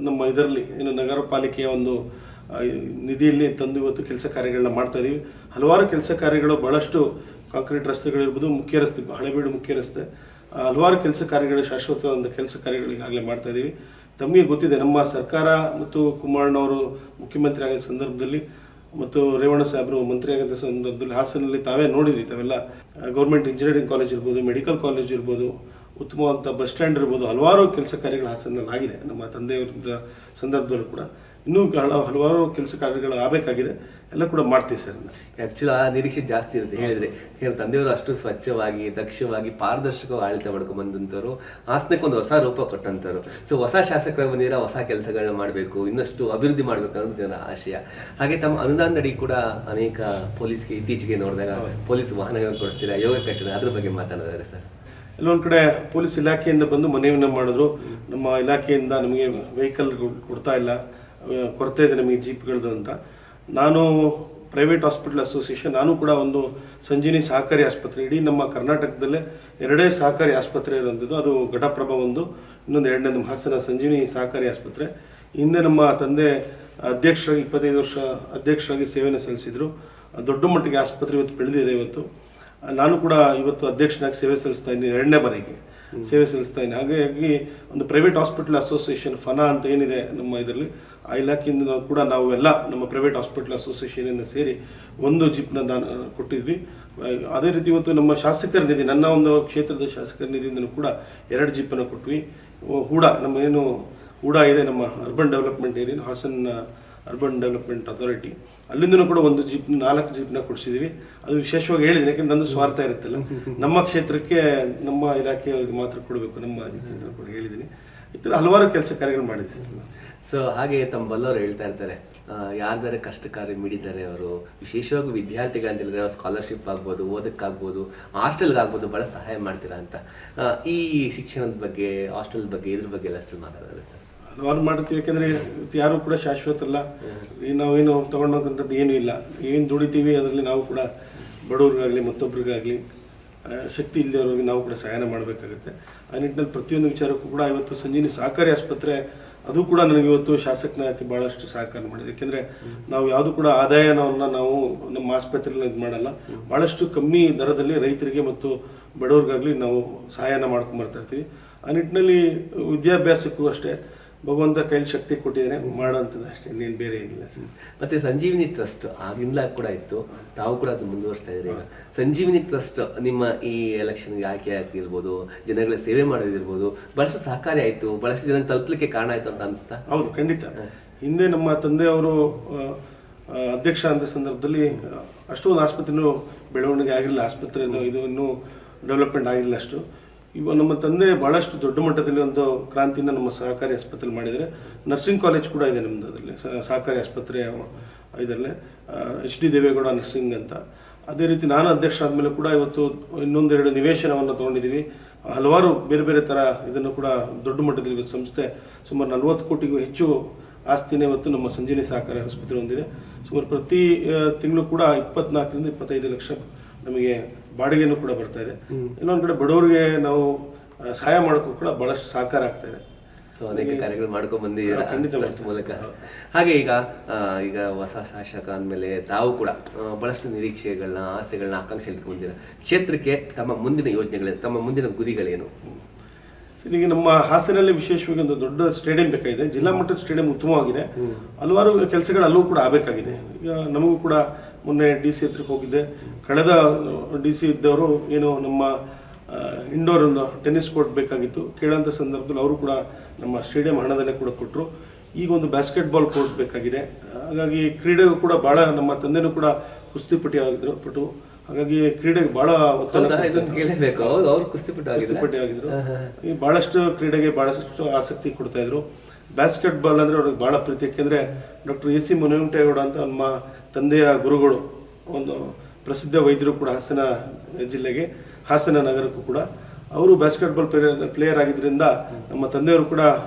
ನಮ್ಮ ಇದರಲ್ಲಿ ಏನು ನಗರ ಪಾಲಿಕೆಯ ಒಂದು ನಿಧಿಯಲ್ಲಿ ತಂದು ಇವತ್ತು ಕೆಲಸ ಕಾರ್ಯಗಳನ್ನ ಮಾಡ್ತಾಯಿದ್ದೀವಿ. ಹಲವಾರು ಕೆಲಸ ಕಾರ್ಯಗಳು, ಭಾಳಷ್ಟು ಕಾಂಕ್ರೀಟ್ ರಸ್ತೆಗಳಿರ್ಬೋದು, ಮುಖ್ಯ ರಸ್ತೆ, ಹಳೆಬೀಡು ಮುಖ್ಯ ರಸ್ತೆ, ಹಲವಾರು ಕೆಲಸ ಕಾರ್ಯಗಳು, ಶಾಶ್ವತ ಒಂದು ಕೆಲಸ ಕಾರ್ಯಗಳಿಗಾಗಲೇ ಮಾಡ್ತಾಯಿದ್ದೀವಿ. ತಮಗೆ ಗೊತ್ತಿದೆ, ನಮ್ಮ ಸರ್ಕಾರ ಮತ್ತು ಕುಮಾರಣ್ಣವರು ಮುಖ್ಯಮಂತ್ರಿ ಆಗಿದ್ದ ಸಂದರ್ಭದಲ್ಲಿ ಮತ್ತು ರೇವಣ್ಣ ಸಾಹೇಬರು ಮಂತ್ರಿ ಆಗಿದ್ದ ಸಂದರ್ಭದಲ್ಲಿ ಹಾಸನಲ್ಲಿ ತಾವೇ ನೋಡಿದ್ರಿ, ತಾವೆಲ್ಲ ಗೌರ್ಮೆಂಟ್ ಇಂಜಿನಿಯರಿಂಗ್ ಕಾಲೇಜ್ ಇರ್ಬೋದು, ಮೆಡಿಕಲ್ ಕಾಲೇಜ್ ಇರ್ಬೋದು, ಉತ್ತಮವಾದಂಥ ಬಸ್ ಸ್ಟ್ಯಾಂಡ್ ಇರ್ಬೋದು, ಹಲವಾರು ಕೆಲಸ ಕಾರ್ಯಗಳು ಹಾಸನಲ್ಲಿ ಆಗಿದೆ. ನಮ್ಮ ತಂದೆಯವರ ಸಂದರ್ಭದಲ್ಲೂ ಕೂಡ ಇನ್ನೂ ಹಲವಾರು ಕೆಲಸ ಕಾರ್ಯಗಳು ಆಗಬೇಕಾಗಿದೆ, ಎಲ್ಲ ಕೂಡ ಮಾಡ್ತೀವಿ ಸರ್. ಆ್ಯಕ್ಚುಲಿ ಆ ನಿರೀಕ್ಷೆ ಜಾಸ್ತಿ ಇರುತ್ತೆ ಹೇಳಿದ್ರೆ. ಯಾಕಂದ್ರೆ ತಂದೆಯವರು ಅಷ್ಟು ಸ್ವಚ್ಛವಾಗಿ, ದಕ್ಷವಾಗಿ, ಪಾರದರ್ಶಕವಾಗಿ ಆಡಳಿತ ಮಾಡ್ಕೊಂಡು ಬಂದಂಥವ್ರು, ಹಾಸನಕ್ಕೆ ಒಂದು ಹೊಸ ರೂಪ ಕೊಟ್ಟಂಥವ್ರು. ಸೊ ಹೊಸ ಶಾಸಕರಾಗಿ ಬಂದಿರೋ ಹೊಸ ಕೆಲಸಗಳನ್ನ ಮಾಡಬೇಕು, ಇನ್ನಷ್ಟು ಅಭಿವೃದ್ಧಿ ಮಾಡಬೇಕು ಅನ್ನೋದು ಜನರ ಆಶಯ. ಹಾಗೆ ತಮ್ಮ ಅನುದಾನದಡಿ ಕೂಡ ಅನೇಕ ಪೊಲೀಸ್ಗೆ ಇತ್ತೀಚೆಗೆ ನೋಡಿದಾಗ ಪೊಲೀಸ್ ವಾಹನಗಳನ್ನು ಕೊಡಿಸ್ತೀರಾ, ಯೋಗ ಕಟ್ಟಡ, ಅದ್ರ ಬಗ್ಗೆ ಮಾತನಾಡಿದ್ದಾರೆ ಸರ್. ಎಲ್ಲೊಂದು ಕಡೆ ಪೊಲೀಸ್ ಇಲಾಖೆಯಿಂದ ಬಂದು ಮನವಿಯನ್ನು ಮಾಡಿದ್ರು, ನಮ್ಮ ಇಲಾಖೆಯಿಂದ ನಮಗೆ ವೆಹಿಕಲ್ ಕೊಡ್ತಾ ಇಲ್ಲ, ಕೊರತೆ ಇದೆ ನಮಗೆ ಜೀಪ್ಗಳದ್ದು ಅಂತ. ನಾನು ಪ್ರೈವೇಟ್ ಹಾಸ್ಪಿಟಲ್ ಅಸೋಸಿಯೇಷನ್, ನಾನು ಕೂಡ ಒಂದು ಸಂಜೀವಿನಿ ಸಹಕಾರಿ ಆಸ್ಪತ್ರೆ, ಇಡೀ ನಮ್ಮ ಕರ್ನಾಟಕದಲ್ಲೇ 2 ಸಹಕಾರಿ ಆಸ್ಪತ್ರೆ ಇರೋಂಥದ್ದು. ಅದು ಘಟಪ್ರಭಾ ಒಂದು, ಇನ್ನೊಂದು 2ನೇದು ನಮ್ಮ ಹಾಸನ ಸಂಜೀವಿನಿ ಸಹಕಾರಿ ಆಸ್ಪತ್ರೆ. ಹಿಂದೆ ನಮ್ಮ ತಂದೆ ಅಧ್ಯಕ್ಷರಾಗಿ 25 ವರ್ಷ ಅಧ್ಯಕ್ಷರಾಗಿ ಸೇವೆಯನ್ನು ಸಲ್ಲಿಸಿದರು. ದೊಡ್ಡ ಮಟ್ಟಿಗೆ ಆಸ್ಪತ್ರೆ ಇವತ್ತು ಬೆಳೆದಿದೆ. ಇವತ್ತು ನಾನು ಕೂಡ ಇವತ್ತು ಅಧ್ಯಕ್ಷನಾಗಿ ಸೇವೆ ಸಲ್ಲಿಸ್ತಾ ಇದ್ದೀನಿ, 2ನೇ ಬಾರಿಗೆ ಸೇವೆ ಸಲ್ಲಿಸ್ತಾ ಇದ್ದೀನಿ. ಹಾಗಾಗಿ ಒಂದು ಪ್ರೈವೇಟ್ ಹಾಸ್ಪಿಟಲ್ ಅಸೋಸಿಯೇಷನ್ ಫನಾ ಅಂತ ಏನಿದೆ ನಮ್ಮ ಇದರಲ್ಲಿ, ಆ ಇಲಾಖೆಯಿಂದ ಕೂಡ ನಾವು ಎಲ್ಲ ನಮ್ಮ ಪ್ರೈವೇಟ್ ಹಾಸ್ಪಿಟಲ್ ಅಸೋಸಿಯೇಷನಿಂದ ಸೇರಿ 1 ಜೀಪ್ನ ದಾನ ಕೊಟ್ಟಿದ್ವಿ. ಅದೇ ರೀತಿ ಇವತ್ತು ನಮ್ಮ ಶಾಸಕರ ನಿಧಿ, ನನ್ನ ಒಂದು ಕ್ಷೇತ್ರದ ಶಾಸಕರ ನಿಧಿಯಿಂದಲೂ ಕೂಡ 2 ಜೀಪನ್ನು ಕೊಟ್ವಿ. ಕೂಡ ನಮ್ಮ ಏನು ಕೂಡ ಇದೆ ನಮ್ಮ urban development area, Hassan urban development authority, ಅಲ್ಲಿಂದನೂ ಕೂಡ ಒಂದು ಜೀಪ್ 4 ಜೀಪ್ನ ಕೊಡಿಸಿದ್ದೀವಿ. ಅದು ವಿಶೇಷವಾಗಿ ಹೇಳಿದ್ದೀನಿ, ಯಾಕೆಂದ್ರೆ ನಂದು ಸ್ವಾರ್ಥ ಇರುತ್ತಲ್ಲ, ನಮ್ಮ ಕ್ಷೇತ್ರಕ್ಕೆ ನಮ್ಮ ಇಲಾಖೆಯವರಿಗೆ ಮಾತ್ರ ಕೊಡಬೇಕು, ನಮ್ಮ ಇದಕ್ಕೆ ಅಂತ ಕೂಡ ಹೇಳಿದ್ದೀನಿ. ಈ ಥರ ಹಲವಾರು ಕೆಲಸ ಕಾರ್ಯಗಳು ಮಾಡಿದ್ದೀವಿ. ಸೊ ಹಾಗೆ ತಮ್ಮ ಬಲ್ಲವರು ಹೇಳ್ತಾ ಇರ್ತಾರೆ, ಯಾರ್ದಾರೆ ಕಷ್ಟ ಕಾರ್ಯ ಮಿಡಿದ್ದಾರೆ ಅವರು, ವಿಶೇಷವಾಗಿ ವಿದ್ಯಾರ್ಥಿಗಳಂತ ಹೇಳಿದ್ರೆ ಅವ್ರ ಸ್ಕಾಲರ್ಶಿಪ್ ಆಗ್ಬೋದು, ಓದಕ್ಕಾಗ್ಬೋದು, ಹಾಸ್ಟೆಲ್ಗಾಗ್ಬೋದು, ಭಾಳ ಸಹಾಯ ಮಾಡ್ತೀರಾ ಅಂತ. ಈ ಶಿಕ್ಷಣದ ಬಗ್ಗೆ, ಹಾಸ್ಟೆಲ್ ಬಗ್ಗೆ, ಇದ್ರ ಬಗ್ಗೆ ಎಲ್ಲ ಅಷ್ಟು ಮಾತಾಡಿದ್ರೆ ಸರ್? ಹಲವಾರು ಮಾಡ್ತೀವಿ, ಯಾಕೆಂದರೆ ಯಾರು ಕೂಡ ಶಾಶ್ವತ ಅಲ್ಲ. ನಾವೇನು ತೊಗೊಂಡೋಗಂಥದ್ದು ಏನೂ ಇಲ್ಲ. ಏನು ದುಡಿತೀವಿ ಅದರಲ್ಲಿ ನಾವು ಕೂಡ ಬಡವ್ರಿಗಾಗಲಿ ಮತ್ತೊಬ್ರಿಗಾಗಲಿ ಶಕ್ತಿ ಇಲ್ಲದವ್ರಿಗೆ ನಾವು ಕೂಡ ಸಹಾಯ ಮಾಡಬೇಕಾಗುತ್ತೆ. ಆ ನಿಟ್ಟಿನಲ್ಲಿ ಪ್ರತಿಯೊಂದು ವಿಚಾರಕ್ಕೂ ಕೂಡ ಇವತ್ತು ಸಂಜೀವಿನಿ ಸಹಕಾರಿ ಆಸ್ಪತ್ರೆ ಅದು ಕೂಡ ನನಗೆ ಇವತ್ತು ಶಾಸಕನಾಗಿ ಭಾಳಷ್ಟು ಸಹಕಾರ ಮಾಡಿದೆ. ಯಾಕೆಂದರೆ ನಾವು ಯಾವುದು ಕೂಡ ಆದಾಯವನ್ನು ನಾವು ನಮ್ಮ ಆಸ್ಪತ್ರೆಯಲ್ಲಿ ಇದು ಮಾಡಲ್ಲ, ಭಾಳಷ್ಟು ಕಮ್ಮಿ ದರದಲ್ಲಿ ರೈತರಿಗೆ ಮತ್ತು ಬಡವ್ರಿಗಾಗಲಿ ನಾವು ಸಹಾಯನ ಮಾಡ್ಕೊಂಬರ್ತಾ ಇರ್ತೀವಿ. ಆ ನಿಟ್ಟಿನಲ್ಲಿ ವಿದ್ಯಾಭ್ಯಾಸಕ್ಕೂ ಅಷ್ಟೇ ಭಗವಂತ ಕೈಲಿ ಶಕ್ತಿ ಕೊಟ್ಟಿದ್ದಾರೆ, ಮಾಡೋಂಥದ್ದು ಅಷ್ಟೇ, ಇನ್ನೇನು ಬೇರೆ ಏನಿಲ್ಲ ಸರ್. ಮತ್ತು ಸಂಜೀವಿನಿ ಟ್ರಸ್ಟ್ ಆಗಿಂದ ಕೂಡ ಇತ್ತು, ತಾವು ಕೂಡ ಅದು ಮುಂದುವರಿಸ್ತಾ ಇದ್ದೀರಿ. ಈಗ ಸಂಜೀವಿನಿ ಟ್ರಸ್ಟ್ ನಿಮ್ಮ ಈ ಎಲೆಕ್ಷನ್ಗೆ ಆಯ್ಕೆ ಆಗಿರ್ಬೋದು, ಜನಗಳ ಸೇವೆ ಮಾಡೋದಿರ್ಬೋದು, ಭಾಳಷ್ಟು ಸಹಕಾರಿ ಆಯಿತು, ಭಾಳಷ್ಟು ಜನ ತಲುಪಲಿಕ್ಕೆ ಕಾರಣ ಆಯಿತು ಅಂತ ಅನಿಸ್ತಾ? ಹೌದು, ಖಂಡಿತ. ಹಿಂದೆ ನಮ್ಮ ತಂದೆಯವರು ಅಧ್ಯಕ್ಷ ಅಂತ ಸಂದರ್ಭದಲ್ಲಿ ಅಷ್ಟೊಂದು ಆಸ್ಪತ್ರೆನೂ ಬೆಳವಣಿಗೆ ಆಗಿರಲಿಲ್ಲ, ಆಸ್ಪತ್ರೆ ಇದು ಇನ್ನೂ ಡೆವಲಪ್ಮೆಂಟ್ ಆಗಿರಲಿಲ್ಲ ಅಷ್ಟು. ಇವಾಗ ನಮ್ಮ ತಂದೆ ಭಾಳಷ್ಟು ದೊಡ್ಡ ಮಟ್ಟದಲ್ಲಿ ಒಂದು ಕ್ರಾಂತಿನ ನಮ್ಮ ಸಹಕಾರಿ ಆಸ್ಪತ್ರೆಯಲ್ಲಿ ಮಾಡಿದರೆ. ನರ್ಸಿಂಗ್ ಕಾಲೇಜ್ ಕೂಡ ಇದೆ ನಮ್ಮದು, ಅದರಲ್ಲಿ ಸಹಕಾರಿ ಆಸ್ಪತ್ರೆ ಇದರಲ್ಲೇ HD ದೇವೇಗೌಡ ನರ್ಸಿಂಗ್ ಅಂತ. ಅದೇ ರೀತಿ ನಾನು ಅಧ್ಯಕ್ಷ ಆದಮೇಲೆ ಕೂಡ ಇವತ್ತು ಇನ್ನೊಂದೆರಡು ನಿವೇಶನವನ್ನು ತೊಗೊಂಡಿದ್ದೀವಿ. ಹಲವಾರು ಬೇರೆ ಬೇರೆ ಥರ ಇದನ್ನು ಕೂಡ ದೊಡ್ಡ ಮಟ್ಟದಲ್ಲಿ ಇವತ್ತು ಸಂಸ್ಥೆ ಸುಮಾರು 40 ಕೋಟಿಗೂ ಹೆಚ್ಚು ಆಸ್ತಿನೇ ಇವತ್ತು ನಮ್ಮ ಸಂಜೀವಿನಿ ಸಹಕಾರಿ ಆಸ್ಪತ್ರೆ ಹೊಂದಿದೆ. ಸುಮಾರು ಪ್ರತಿ ತಿಂಗಳು ಕೂಡ 24 ರಿಂದ 25 ಲಕ್ಷ ನಮಗೆ ಬಾಡಿಗೆನೂ ಕೂಡ ಬರ್ತಾ ಇದೆ. ಇನ್ನೊಂದು ಕಡೆ ಬಡವರಿಗೆ ನಾವು ಸಹಾಯ ಮಾಡೋಕ್ಕೂ ಕೂಡ ಭಾಳಷ್ಟು ಸಹಕಾರ ಆಗ್ತಾ ಇದೆ. ಸೊ ಅನೇಕ ಕಾರ್ಯಗಳು ಮಾಡ್ಕೊಂಡು ಬಂದಿದ್ದೀರಾ ಟ್ರಸ್ಟ್ ಮೂಲಕ. ಹಾಗೆ ಈಗ ಹೊಸ ಶಾಸಕ ಅಂದಮೇಲೆ ತಾವು ಕೂಡ ಭಾಳಷ್ಟು ನಿರೀಕ್ಷೆಗಳನ್ನ, ಆಸೆಗಳನ್ನ, ಆಕಾಂಕ್ಷೆ ಇಟ್ಕೊಂಡಿದ್ದೀರಾ. ಕ್ಷೇತ್ರಕ್ಕೆ ತಮ್ಮ ಮುಂದಿನ ಯೋಜನೆಗಳೇನು, ತಮ್ಮ ಮುಂದಿನ ಗುರಿಗಳೇನು? ಸರ್, ಈಗ ನಮ್ಮ ಹಾಸನಲ್ಲಿ ವಿಶೇಷವಾಗಿ ಒಂದು ದೊಡ್ಡ ಸ್ಟೇಡಿಯಂ ಬೇಕಾಗಿದೆ. ಜಿಲ್ಲಾ ಮಟ್ಟದ ಸ್ಟೇಡಿಯಂ ಉತ್ತಮವಾಗಿದೆ, ಹಲವಾರು ಕೆಲಸಗಳು ಅಲ್ಲೂ ಕೂಡ ಆಗಬೇಕಾಗಿದೆ. ಈಗ ನಮಗೂ ಕೂಡ ಮೊನ್ನೆ DC ಹತ್ರಕ್ಕೆ ಹೋಗಿದ್ದೆ. ಕಳೆದ DC ಇದ್ದವರು ಏನು ನಮ್ಮ ಇಂಡೋರ್ ಒಂದು ಟೆನ್ನಿಸ್ ಕೋರ್ಟ್ ಬೇಕಾಗಿತ್ತು, ಕೇಳೋಂಥ ಸಂದರ್ಭದಲ್ಲಿ ಅವರು ಕೂಡ ನಮ್ಮ ಸ್ಟೇಡಿಯಂ ಹಣದಲ್ಲೇ ಕೂಡ ಕೊಟ್ಟರು. ಈಗ ಒಂದು ಬಾಸ್ಕೆಟ್ಬಾಲ್ ಕೋರ್ಟ್ ಬೇಕಾಗಿದೆ. ಹಾಗಾಗಿ ಕ್ರೀಡೆಗೂ ಕೂಡ ಭಾಳ, ನಮ್ಮ ತಂದೆನೂ ಕೂಡ ಕುಸ್ತಿಪಟು ಆಗಿದ್ರು, ಹಾಗಾಗಿ ಕ್ರೀಡೆಗೆ ಭಾಳ ಕುಸ್ತಿಪಟು ಆಗಿದ್ರು. ಈ ಭಾಳಷ್ಟು ಕ್ರೀಡೆಗೆ ಭಾಳಷ್ಟು ಆಸಕ್ತಿ ಕೊಡ್ತಾ ಇದ್ರು. ಬಾಸ್ಕೆಟ್ಬಾಲ್ ಅಂದರೆ ಅವ್ರಿಗೆ ಭಾಳ ಪ್ರೀತಿ, ಯಾಕೆಂದರೆ ಡಾಕ್ಟರ್ AC ಮುನಿವೆಂಕಟೇಗೌಡ ಅಂತ ನಮ್ಮ ತಂದೆಯ ಗುರುಗಳು, ಒಂದು ಪ್ರಸಿದ್ಧ ವೈದ್ಯರು ಕೂಡ ಹಾಸನ ಜಿಲ್ಲೆಗೆ, ಹಾಸನ ನಗರಕ್ಕೂ ಕೂಡ. ಅವರು ಬಾಸ್ಕೆಟ್ಬಾಲ್ ಪ್ಲೇಯರ್ ಆಗಿದ್ದರಿಂದ ನಮ್ಮ ತಂದೆಯವರು ಕೂಡ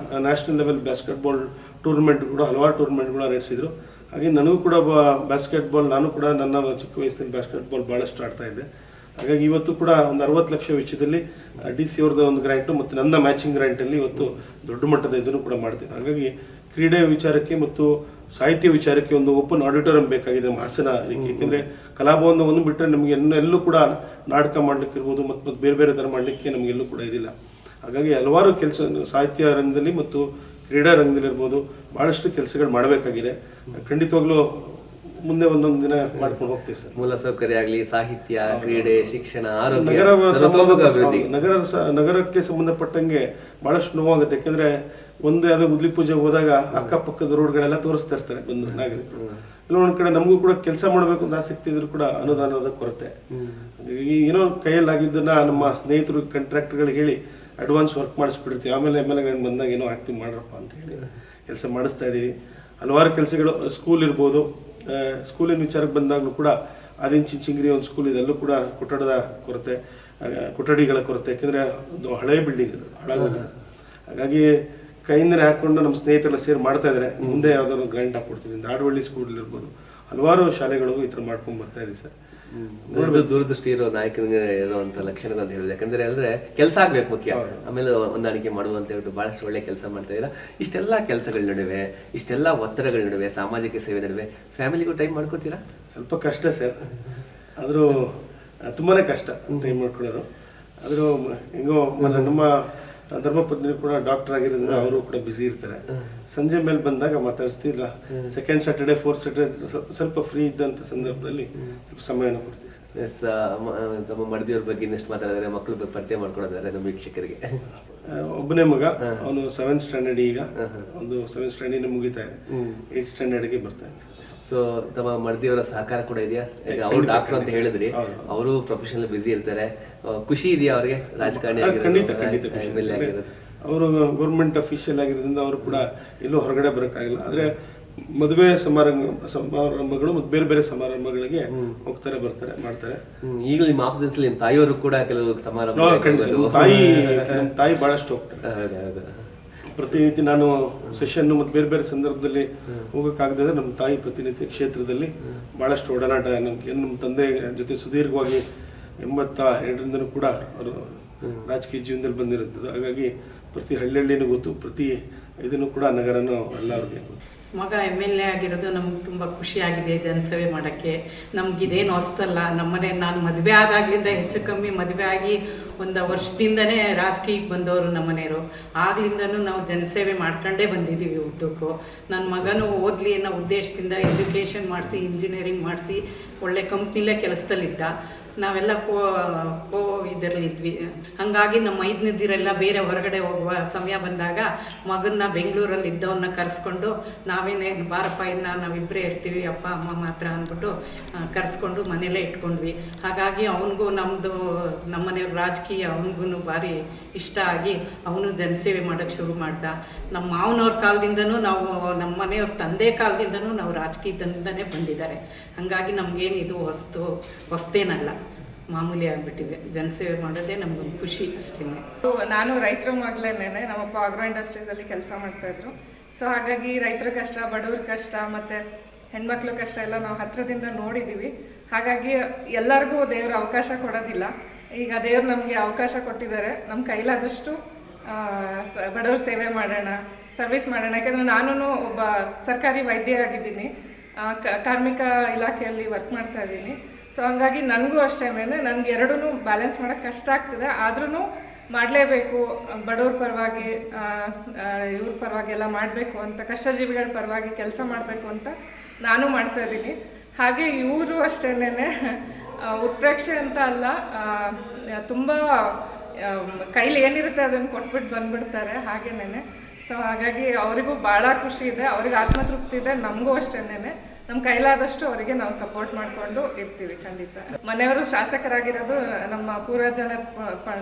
ನ್ಯಾಷನಲ್ ಲೆವೆಲ್ ಬಾಸ್ಕೆಟ್ಬಾಲ್ ಟೂರ್ನಮೆಂಟ್ ಕೂಡ ಹಲವಾರು ಟೂರ್ನಮೆಂಟ್ ಕೂಡ ನಡೆಸಿದರು. ಹಾಗೆ ನನಗೂ ಕೂಡ ಬಾಸ್ಕೆಟ್ಬಾಲ್, ನಾನು ಕೂಡ ನನ್ನ ಚಿಕ್ಕ ವಯಸ್ಸಲ್ಲಿ ಬಾಸ್ಕೆಟ್ಬಾಲ್ ಭಾಳಷ್ಟು ಆಡ್ತಾ ಇದ್ದೆ. ಹಾಗಾಗಿ ಇವತ್ತು ಕೂಡ ಒಂದು 60 ಲಕ್ಷ ವೆಚ್ಚದಲ್ಲಿ DC ಅವ್ರದ್ದು ಒಂದು ಗ್ರ್ಯಾಂಟು ಮತ್ತು ನನ್ನ ಮ್ಯಾಚಿಂಗ್ ಗ್ರ್ಯಾಂಟಲ್ಲಿ ಇವತ್ತು ದೊಡ್ಡ ಮಟ್ಟದ ಇದನ್ನು ಕೂಡ ಮಾಡ್ತಿದ್ದೆ. ಹಾಗಾಗಿ ಕ್ರೀಡೆ ವಿಚಾರಕ್ಕೆ ಮತ್ತು ಸಾಹಿತ್ಯ ವಿಚಾರಕ್ಕೆ ಒಂದು ಓಪನ್ ಆಡಿಟೋರಿಯಂ ಬೇಕಾಗಿದೆ ನಮ್ಮ ಹಾಸನ ಇದಕ್ಕೆ. ಏಕೆಂದರೆ ಕಲಾಭವನವನ್ನು ಬಿಟ್ಟರೆ ನಮಗೆ ಎಲ್ಲೂ ಕೂಡ ನಾಟಕ ಮಾಡಲಿಕ್ಕೆ ಇರ್ಬೋದು ಮತ್ತು ಬೇರೆ ಬೇರೆ ಥರ ಮಾಡಲಿಕ್ಕೆ ನಮಗೆಲ್ಲೂ ಕೂಡ ಇದಿಲ್ಲ. ಹಾಗಾಗಿ ಹಲವಾರು ಕೆಲಸ ಸಾಹಿತ್ಯ ರಂಗದಲ್ಲಿ ಮತ್ತು ಕ್ರೀಡಾ ರಂಗದಲ್ಲಿರ್ಬೋದು ಭಾಳಷ್ಟು ಕೆಲಸಗಳು ಮಾಡಬೇಕಾಗಿದೆ. ಖಂಡಿತವಾಗ್ಲೂ ಮುಂದೆ ಒಂದೊಂದು ದಿನ ಮಾಡ್ಕೊಂಡು ಹೋಗ್ತೀವಿ ಸರ್. ಮೂಲಸೌಕರ್ಯ ಆಗಲಿ, ಸಾಹಿತ್ಯ, ಕ್ರೀಡೆ, ಶಿಕ್ಷಣ, ಆರೋಗ್ಯ, ನಗರಕ್ಕೆ ಸಂಬಂಧಪಟ್ಟಂಗೆ ಭಾಳಷ್ಟು ನೋವಾಗುತ್ತೆ. ಯಾಕೆಂದರೆ ಒಂದು ಯಾವುದೋ ಗುದ್ಲಿ ಪೂಜೆಗೆ ಹೋದಾಗ ಅಕ್ಕಪಕ್ಕದ ರೋಡ್ಗಳೆಲ್ಲ ತೋರಿಸ್ತಾ ಇರ್ತಾರೆ ಬಂದು ನಾಗರಿಕರು. ಇನ್ನೊಂದು ಕಡೆ ನಮಗೂ ಕೂಡ ಕೆಲಸ ಮಾಡಬೇಕು ಅಂತ ಆಸಕ್ತಿ ಇದ್ರೂ ಕೂಡ ಅನುದಾನದ ಕೊರತೆ. ಏನೋ ಕೈಯಲ್ಲಾಗಿದ್ದನ್ನ ನಮ್ಮ ಸ್ನೇಹಿತರು ಕಾಂಟ್ರಾಕ್ಟ್ಗಳಿಗೆ ಹೇಳಿ ಅಡ್ವಾನ್ಸ್ ವರ್ಕ್ ಮಾಡಿಸ್ಬಿಡ್ತೀವಿ, ಆಮೇಲೆ ಬಂದಾಗ ಏನೋ ಹಾಕ್ತೀವಿ ಮಾಡ್ರಪ್ಪ ಅಂತ ಹೇಳಿ ಕೆಲಸ ಮಾಡಿಸ್ತಾ ಇದ್ದೀವಿ. ಹಲವಾರು ಕೆಲಸಗಳು, ಸ್ಕೂಲ್ ಇರ್ಬೋದು, ಸ್ಕೂಲಿನ ವಿಚಾರಕ್ಕೆ ಬಂದಾಗಲೂ ಕೂಡ ಚಿಂಚಿಂಗ್ರಿ ಒಂದು ಸ್ಕೂಲ್ ಇದೆ, ಅಲ್ಲೂ ಕೂಡ ಕೊಠಡಿಗಳ ಕೊರತೆ. ಯಾಕೆಂದರೆ ಒಂದು ಹಳೆಯ ಬಿಲ್ಡಿಂಗ್ ಅದು ಹಾಳಾಗೋಗಿದೆ. ಹಾಗಾಗಿ ಕೈಯಿಂದನೇ ಹಾಕ್ಕೊಂಡು ನಮ್ಮ ಸ್ನೇಹಿತರೆಲ್ಲ ಸೇರಿ ಮಾಡ್ತಾ ಇದ್ದಾರೆ. ಮುಂದೆ ಯಾವುದಾದ್ರು ಗ್ರ್ಯಾಂಟ್ ಹಾಕ್ಕೊಡ್ತೀವಿ. ಆಡವಳ್ಳಿ ಸ್ಕೂಲ್ ಇರ್ಬೋದು, ಹಲವಾರು ಶಾಲೆಗಳಿಗೂ ಈ ಥರ ಮಾಡ್ಕೊಂಡು ಬರ್ತಾ ಇದೆ ಸರ್. ದೂರದೃಷ್ಟಿ ಇರೋ ನಾಯಕನಿಗೆ ಇರುವಂಥ ಲಕ್ಷಣಗಳು ಅಂತ ಹೇಳಿದೆ. ಯಾಕಂದರೆ ಅಂದರೆ ಕೆಲಸ ಆಗಬೇಕು ಮುಖ್ಯ, ಆಮೇಲೆ ಹೊಂದಾಣಿಕೆ ಮಾಡುವಂತ ಹೇಳ್ಬಿಟ್ಟು ಭಾಳಷ್ಟು ಒಳ್ಳೆ ಕೆಲಸ ಮಾಡ್ತಾ ಇದ್ದೀರಾ. ಇಷ್ಟೆಲ್ಲ ಕೆಲಸಗಳ ನಡುವೆ, ಇಷ್ಟೆಲ್ಲ ಒತ್ತಡಗಳ ನಡುವೆ, ಸಾಮಾಜಿಕ ಸೇವೆ ನಡುವೆ ಫ್ಯಾಮಿಲಿಗೂ ಟೈಮ್ ಮಾಡ್ಕೋತೀರಾ? ಸ್ವಲ್ಪ ಕಷ್ಟ ಸರ್, ಆದರೂ ತುಂಬಾ ಕಷ್ಟ ಟೈಮ್ ಮಾಡ್ಕೊಳ್ಳೋದು. ಆದರೂ ಹೆಂಗೋ ನಮ್ಮ ಧರ್ಮಪತ್ನಿ ಕೂಡ ಡಾಕ್ಟರ್ ಆಗಿರೋದ್ರಿಂದ ಅವರು ಕೂಡ ಬ್ಯುಸಿ ಇರ್ತಾರೆ. ಸಂಜೆ ಮೇಲೆ ಬಂದಾಗ ಮಾತಾಡಿಸ್ತಿಲ್ಲ. ಸೆಕೆಂಡ್ ಸ್ಯಾಟರ್ಡೆ, ಫೋರ್ತ್ ಸ್ಯಾಟರ್ಡೆ ಸ್ವಲ್ಪ ಫ್ರೀ ಇದ್ದಂಥ ಸಂದರ್ಭದಲ್ಲಿ ಸ್ವಲ್ಪ ಸಮಯನ ಕೊಡ್ತೀವಿ. ಎಸ್, ತಮ್ಮ ಮಡದಿಯವ್ರ ಬಗ್ಗೆ ಇನ್ನಷ್ಟು ಮಾತಾಡಿದ್ರೆ, ಮಕ್ಕಳ ಬಗ್ಗೆ ಪರಿಚಯ ಮಾಡ್ಕೊಡೋದಾದ್ರೆ ನಮ್ಮ ವೀಕ್ಷಕರಿಗೆ. ಒಬ್ಬನೇ ಮಗ, ಅವನು 7th ಸ್ಟ್ಯಾಂಡರ್ಡ್, ಈಗ ಒಂದು 7th ಸ್ಟ್ಯಾಂಡರ್ಡ್ ಮುಗಿತಾ ಇದೆ, 8th ಸ್ಟ್ಯಾಂಡರ್ಡ್ಗೆ ಬರ್ತಾ ಇದೆ. ಸೊ ತಮ್ಮ ಮಡದಿಯವರ ಸಹಕಾರ ಕೂಡ ಇದೆಯಾ? ಈಗ ಅವ್ರು ಡಾಕ್ಟರ್ ಅಂತ ಹೇಳಿದ್ರಿ, ಅವರು ಪ್ರೊಫೆಷನಲ್ ಬಿಸಿ ಇರ್ತಾರೆ, ಖುಷಿ ಇದೆಯಾ ಅವ್ರಿಗೆ ರಾಜಕಾರಣಿ ಖಂಡಿತ ಅವರು ಗೌರ್ಮೆಂಟ್ ಅಫಿಷಿಯಲ್ ಆಗಿರೋದ್ರಿಂದ ಅವರು ಕೂಡ ಎಲ್ಲೂ ಹೊರಗಡೆ ಬರೋಕ್ಕಾಗಿಲ್ಲ. ಆದರೆ ಮದುವೆ ಸಮಾರಂಭಗಳು ಮತ್ತು ಬೇರೆ ಬೇರೆ ಸಮಾರಂಭಗಳಿಗೆ ಹೋಗ್ತಾರೆ, ಬರ್ತಾರೆ, ಮಾಡ್ತಾರೆ. ಈಗ ನಿಮ್ಮ ಆಫೀಸ್ ನಿಮ್ಮ ತಾಯಿಯವರು ಕೂಡ ಕೆಲವು ಸಮಾರಂಭ, ತಾಯಿ ಬಹಳಷ್ಟು ಹೋಗ್ತಾರೆ. ಪ್ರತಿನಿತ್ಯ ನಾನು ಸೆಷನ್ ಮತ್ತು ಬೇರೆ ಬೇರೆ ಸಂದರ್ಭದಲ್ಲಿ ಹೋಗೋಕ್ಕಾಗದಿದ್ರೆ ನಮ್ಮ ತಾಯಿ ಪ್ರತಿನಿತ್ಯ ಕ್ಷೇತ್ರದಲ್ಲಿ ಭಾಳಷ್ಟು ಒಡನಾಟ. ನಮ್ಮ ತಂದೆ ಜೊತೆ ಸುದೀರ್ಘವಾಗಿ 82ರಿಂದನೂ ಕೂಡ ಅವರು ರಾಜಕೀಯ ಜೀವನದಲ್ಲಿ ಬಂದಿರುತ್ತದೆ. ಹಾಗಾಗಿ ಪ್ರತಿ ಹಳ್ಳಿನೂ ಗೊತ್ತು, ಪ್ರತಿ ಇದನ್ನು ಕೂಡ ನಗರನೂ ಎಲ್ಲ ಅವ್ರಿಗೆ ಗೊತ್ತು. ಮಗ MLA ಆಗಿರೋದು ನಮ್ಗೆ ತುಂಬ ಖುಷಿಯಾಗಿದೆ. ಜನಸೇವೆ ಮಾಡೋಕ್ಕೆ ನಮಗಿದೇನು ಹೊಸ್ತಲ್ಲ. ನಮ್ಮನೆ ನಾನು ಮದುವೆ ಆದಾಗಲಿಂದ ಹೆಚ್ಚು ಕಮ್ಮಿ ಮದುವೆ ಆಗಿ ಒಂದು ವರ್ಷದಿಂದನೇ ರಾಜಕೀಯಕ್ಕೆ ಬಂದವರು ನಮ್ಮನೆಯವರು. ಆಗ್ಲಿಂದನೂ ನಾವು ಜನಸೇವೆ ಮಾಡ್ಕೊಂಡೇ ಬಂದಿದ್ದೀವಿ ಉದ್ದಕ್ಕೂ. ನನ್ನ ಮಗನೂ ಓದಲಿ ಅನ್ನೋ ಉದ್ದೇಶದಿಂದ ಎಜುಕೇಷನ್ ಮಾಡಿಸಿ, ಇಂಜಿನಿಯರಿಂಗ್ ಮಾಡಿಸಿ, ಒಳ್ಳೆ ಕಂಪ್ನಿಲೇ ಕೆಲಸದಲ್ಲಿದ್ದ. ನಾವೆಲ್ಲ ಇದರಲ್ಲಿದ್ವಿ. ಹಾಗಾಗಿ ನಮ್ಮ ಮೈದ್ನಿದಿರೆಲ್ಲ ಬೇರೆ ಹೊರಗಡೆ ಹೋಗುವ ಸಮಯ ಬಂದಾಗ ಮಗನ್ನ ಬೆಂಗಳೂರಲ್ಲಿ ಇದ್ದವನ್ನ ಕರೆಸ್ಕೊಂಡು ನಾವೇನೇ ಬಾರಪ್ಪ ಇನ್ನು ನಾವಿಬ್ಬರೇ ಇರ್ತೀವಿ, ಅಪ್ಪ ಅಮ್ಮ ಮಾತ್ರ ಅಂದ್ಬಿಟ್ಟು ಕರೆಸ್ಕೊಂಡು ಮನೆಯಲ್ಲೇ ಇಟ್ಕೊಂಡ್ವಿ. ಹಾಗಾಗಿ ಅವನಿಗೂ ನಮ್ಮನೆಯವ್ರ ರಾಜಕೀಯ ಅವನಿಗೂ ಭಾರಿ ಇಷ್ಟ ಆಗಿ ಅವನು ಜನಸೇವೆ ಮಾಡೋಕ್ಕೆ ಶುರು ಮಾಡ್ದ. ನಮ್ಮ ಮಾವನವ್ರ ಕಾಲದಿಂದನೂ ನಾವು, ನಮ್ಮ ಮನೆಯವ್ರ ತಂದೆ ಕಾಲದಿಂದನೂ ನಾವು ರಾಜಕೀಯದಿಂದನೇ ಬಂದಿದ್ದಾರೆ. ಹಾಗಾಗಿ ನಮಗೇನು ಇದು ಹೊಸ್ತೇನಲ್ಲ, ಮಾಮೂಲಿ ಆಗಿಬಿಟ್ಟಿದೆ. ಜನಸೇವೆ ಮಾಡೋದೇ ನಮ್ಗೊಂದು ಖುಷಿ ಅಷ್ಟೇ. ನಾನು ರೈತರ ಮಗಳೇನೆ. ನಮ್ಮಪ್ಪ ಆಗ್ರೋ ಇಂಡಸ್ಟ್ರೀಸಲ್ಲಿ ಕೆಲಸ ಮಾಡ್ತಾಯಿದ್ರು. ಸೊ ಹಾಗಾಗಿ ರೈತರ ಕಷ್ಟ, ಬಡವ್ರ ಕಷ್ಟ ಮತ್ತು ಹೆಣ್ಮಕ್ಳ ಕಷ್ಟ ಎಲ್ಲ ನಾವು ಹತ್ತಿರದಿಂದ ನೋಡಿದ್ದೀವಿ. ಹಾಗಾಗಿ ಎಲ್ಲರಿಗೂ ದೇವರು ಅವಕಾಶ ಕೊಡೋದಿಲ್ಲ. ಈಗ ದೇವ್ರು ನಮಗೆ ಅವಕಾಶ ಕೊಟ್ಟಿದ್ದಾರೆ. ನಮ್ಮ ಕೈಲಾದಷ್ಟು ಬಡವ್ರ ಸೇವೆ ಮಾಡೋಣ, ಸರ್ವಿಸ್ ಮಾಡೋಣ. ಯಾಕೆಂದರೆ ನಾನು ಒಬ್ಬ ಸರ್ಕಾರಿ ವೈದ್ಯ ಆಗಿದ್ದೀನಿ, ಕಾರ್ಮಿಕ ಇಲಾಖೆಯಲ್ಲಿ ವರ್ಕ್ ಮಾಡ್ತಾ ಇದ್ದೀನಿ. ಸೊ ಹಂಗಾಗಿ ನನಗೂ ಅಷ್ಟೇ ನನಗೆ ಎರಡೂ ಬ್ಯಾಲೆನ್ಸ್ ಮಾಡೋಕ್ಕೆ ಕಷ್ಟ ಆಗ್ತಿದೆ. ಆದ್ರೂ ಮಾಡಲೇಬೇಕು, ಬಡವ್ರ ಪರವಾಗಿ, ಇವ್ರ ಪರವಾಗಿ ಎಲ್ಲ ಮಾಡಬೇಕು ಅಂತ, ಕಷ್ಟಜೀವಿಗಳ ಪರವಾಗಿ ಕೆಲಸ ಮಾಡಬೇಕು ಅಂತ ನಾನು ಮಾಡ್ತಾಯಿದ್ದೀನಿ. ಹಾಗೆ ಇವರು ಅಷ್ಟೇನೆ ಉತ್ಪ್ರೇಕ್ಷೆ ಅಂತ ಅಲ್ಲ, ತುಂಬ ಕೈಲಿ ಏನಿರುತ್ತೆ ಅದನ್ನು ಕೊಟ್ಬಿಟ್ಟು ಬಂದುಬಿಡ್ತಾರೆ ಹಾಗೇನೆ. ಸೊ ಹಾಗಾಗಿ ಅವರಿಗೂ ಭಾಳ ಖುಷಿ ಇದೆ, ಅವ್ರಿಗೆ ಆತ್ಮತೃಪ್ತಿ ಇದೆ, ನಮಗೂ ಅಷ್ಟೇನೆ. ನಮ್ಮ ಕೈಲಾದಷ್ಟು ಅವರಿಗೆ ನಾವು ಸಪೋರ್ಟ್ ಮಾಡಿಕೊಂಡು ಇರ್ತೀವಿ ಖಂಡಿತ. ಮನೆಯವರು ಶಾಸಕರಾಗಿರೋದು ನಮ್ಮ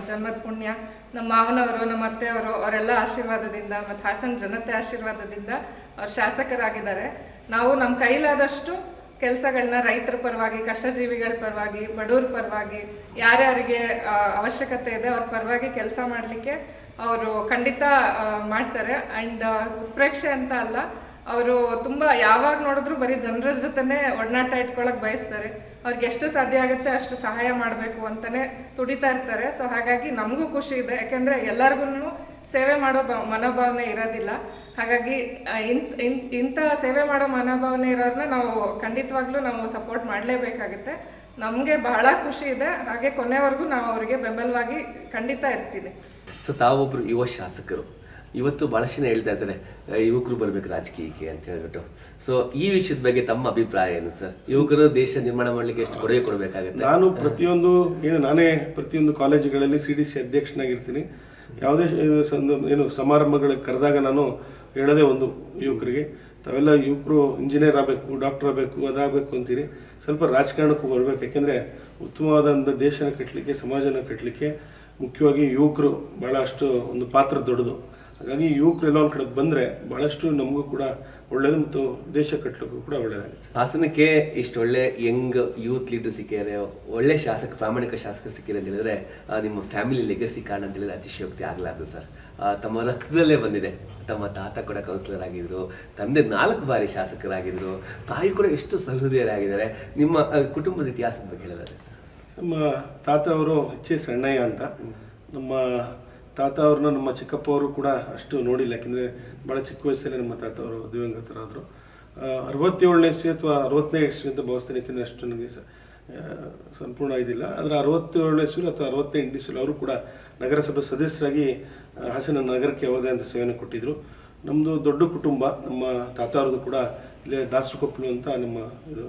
ಜನ್ಮದ ಪುಣ್ಯ. ನಮ್ಮ ಮಾವನವರು, ನಮ್ಮ ಅತ್ತೆಯವರು, ಅವರೆಲ್ಲ ಆಶೀರ್ವಾದದಿಂದ ಮತ್ತು ಹಾಸನ ಜನತೆ ಆಶೀರ್ವಾದದಿಂದ ಅವ್ರು ಶಾಸಕರಾಗಿದ್ದಾರೆ. ನಾವು ನಮ್ಮ ಕೈಲಾದಷ್ಟು ಕೆಲಸಗಳನ್ನ ರೈತರ ಪರವಾಗಿ, ಕಷ್ಟಜೀವಿಗಳ ಪರವಾಗಿ, ಬಡವ್ರ ಪರವಾಗಿ, ಯಾರ್ಯಾರಿಗೆ ಅವಶ್ಯಕತೆ ಇದೆ ಅವ್ರ ಪರವಾಗಿ ಕೆಲಸ ಮಾಡಲಿಕ್ಕೆ ಅವರು ಖಂಡಿತ ಮಾಡ್ತಾರೆ. ಆ್ಯಂಡ್ ಉತ್ಪ್ರೇಕ್ಷೆ ಅಂತ ಅಲ್ಲ, ಅವರು ತುಂಬ ಯಾವಾಗ ನೋಡಿದ್ರು ಬರೀ ಜನರ ಜೊತೆನೇ ಒಡನಾಟ ಇಟ್ಕೊಳ್ಳೋಕೆ ಬಯಸ್ತಾರೆ. ಅವ್ರಿಗೆ ಎಷ್ಟು ಸಾಧ್ಯ ಆಗುತ್ತೆ ಅಷ್ಟು ಸಹಾಯ ಮಾಡಬೇಕು ಅಂತಲೇ ತುಡಿತಾ ಇರ್ತಾರೆ. ಸೊ ಹಾಗಾಗಿ ನಮಗೂ ಖುಷಿ ಇದೆ, ಯಾಕೆಂದರೆ ಎಲ್ಲರಿಗೂ ಸೇವೆ ಮಾಡೋ ಮನೋಭಾವನೆ ಇರೋದಿಲ್ಲ. ಹಾಗಾಗಿ ಇಂಥ ಸೇವೆ ಮಾಡೋ ಮನೋಭಾವನೆ ಇರೋರನ್ನ ನಾವು ಖಂಡಿತವಾಗ್ಲೂ ನಾವು ಸಪೋರ್ಟ್ ಮಾಡಲೇಬೇಕಾಗುತ್ತೆ. ನಮಗೆ ಬಹಳ ಖುಷಿ ಇದೆ. ಹಾಗೆ ಕೊನೆವರೆಗೂ ನಾವು ಅವರಿಗೆ ಬೆಂಬಲವಾಗಿ ಖಂಡಿತ ಇರ್ತೀನಿ. ಸೊ ತಾವೊಬ್ಬರು ಯುವ ಶಾಸಕರು, ಇವತ್ತು ಭಾಳಷ್ಟು ಜನ ಹೇಳ್ತಾ ಇದ್ದಾರೆ ಯುವಕರು ಬರಬೇಕು ರಾಜಕೀಯಕ್ಕೆ ಅಂತ ಹೇಳ್ಬಿಟ್ಟು. ಸೊ ಈ ವಿಷಯದ ಬಗ್ಗೆ ತಮ್ಮ ಅಭಿಪ್ರಾಯ ಏನು ಸರ್? ಯುವಕರು ದೇಶ ನಿರ್ಮಾಣ ಮಾಡಲಿಕ್ಕೆ ಎಷ್ಟು ಕೊಡುಗೆ ಕೊಡಬೇಕಾಗುತ್ತೆ? ನಾನು ನಾನೇ ಪ್ರತಿಯೊಂದು ಕಾಲೇಜುಗಳಲ್ಲಿ CDC ಅಧ್ಯಕ್ಷನಾಗಿರ್ತೀನಿ. ಯಾವುದೇ ಸಮಾರಂಭಗಳಿಗೆ ಕರೆದಾಗ ನಾನು ಹೇಳೋದೇ ಒಂದು, ಯುವಕರಿಗೆ ತಾವೆಲ್ಲ ಯುವಕರು ಇಂಜಿನಿಯರ್ ಆಗಬೇಕು, ಡಾಕ್ಟರ್ ಆಗಬೇಕು, ಅದಾಗಬೇಕು ಅಂತೀರಿ, ಸ್ವಲ್ಪ ರಾಜಕಾರಣಕ್ಕೂ ಬರಬೇಕು. ಯಾಕೆಂದರೆ ಉತ್ತಮವಾದ ಒಂದು ದೇಶನ ಕಟ್ಟಲಿಕ್ಕೆ, ಸಮಾಜನ ಕಟ್ಟಲಿಕ್ಕೆ ಮುಖ್ಯವಾಗಿ ಯುವಕರು ಭಾಳಷ್ಟು ಒಂದು ಪಾತ್ರ ದೊಡ್ಡದು. ಹಾಗಾಗಿ ಯುವಕರು ಎಲ್ಲ ಒಂದು ಕಡೆ ಬಂದರೆ ಭಾಳಷ್ಟು ನಮಗೂ ಕೂಡ ಒಳ್ಳೆಯದು ಮತ್ತು ದೇಶ ಕಟ್ಟಲಿಕ್ಕೂ ಕೂಡ ಒಳ್ಳೆಯದಾಗುತ್ತೆ. ಹಾಸನಕ್ಕೆ ಇಷ್ಟು ಒಳ್ಳೆ ಯಂಗ್ ಯೂತ್ ಲೀಡರ್ ಸಿಕ್ಕಿದ್ದಾರೆ, ಒಳ್ಳೆ ಶಾಸಕ, ಪ್ರಾಮಾಣಿಕ ಶಾಸಕ ಸಿಕ್ಕಿದೆ ಅಂತ ಹೇಳಿದ್ರೆ ನಿಮ್ಮ ಫ್ಯಾಮಿಲಿ ಲೆಗಸಿ ಕಾರಣ ಅಂತ ಹೇಳಿದ್ರೆ ಅತಿಶಯೋಕ್ತಿ ಆಗಲಾರ್ದು ಸರ್. ತಮ್ಮ ರಕ್ತದಲ್ಲೇ ಬಂದಿದೆ. ತಮ್ಮ ತಾತ ಕೂಡ ಕೌನ್ಸಿಲರ್ ಆಗಿದ್ರು, ತಂದೆ 4 ಬಾರಿ ಶಾಸಕರಾಗಿದ್ರು, ತಾಯಿ ಕೂಡ ಎಷ್ಟು ಸಹೃದಯರಾಗಿದ್ದಾರೆ. ನಿಮ್ಮ ಕುಟುಂಬದ ಇತಿಹಾಸದ ಬಗ್ಗೆ ಹೇಳಿದ್ದಾರೆ ಸರ್. ನಮ್ಮ ತಾತ ಅವರು HS ಅಣ್ಣಯ್ಯ ಅಂತ. ನಮ್ಮ ತಾತ ಅವ್ರನ್ನ ನಮ್ಮ ಚಿಕ್ಕಪ್ಪ ಅವರು ಕೂಡ ಅಷ್ಟು ನೋಡಿಲ್ಲ, ಯಾಕೆಂದರೆ ಭಾಳ ಚಿಕ್ಕ ವಯಸ್ಸಲ್ಲೇ ನಮ್ಮ ತಾತ ಅವರು ದಿವಂಗತರಾದರು. 67ನೇ ಇಸ್ವಿ ಅಥವಾ 60ನೇ ಇಸ್ವಿ ಅಂತ ಭಾವಿಸ್ತೀನಿ, ಯಾಕೆಂದರೆ ಅಷ್ಟು ನನಗೆ ಸಂಪೂರ್ಣ ಇದಿಲ್ಲ. ಅದರ 67ನೇ ಇಸ್ವಿಲಿ ಅಥವಾ 68 ಇಸ್ವಿಲಿ ಅವರು ಕೂಡ ನಗರಸಭೆ ಸದಸ್ಯರಾಗಿ ಹಾಸನ ನಗರಕ್ಕೆ ಅವರದೇ ಅಂತ ಸೇವೆಯನ್ನು ಕೊಟ್ಟಿದ್ದರು. ನಮ್ಮದು ದೊಡ್ಡ ಕುಟುಂಬ. ನಮ್ಮ ತಾತಾವ್ರದ್ದು ಕೂಡ ಇಲ್ಲೇ ದಾಸರಕೊಪ್ಪಲು ಅಂತ ನಮ್ಮ ಇದು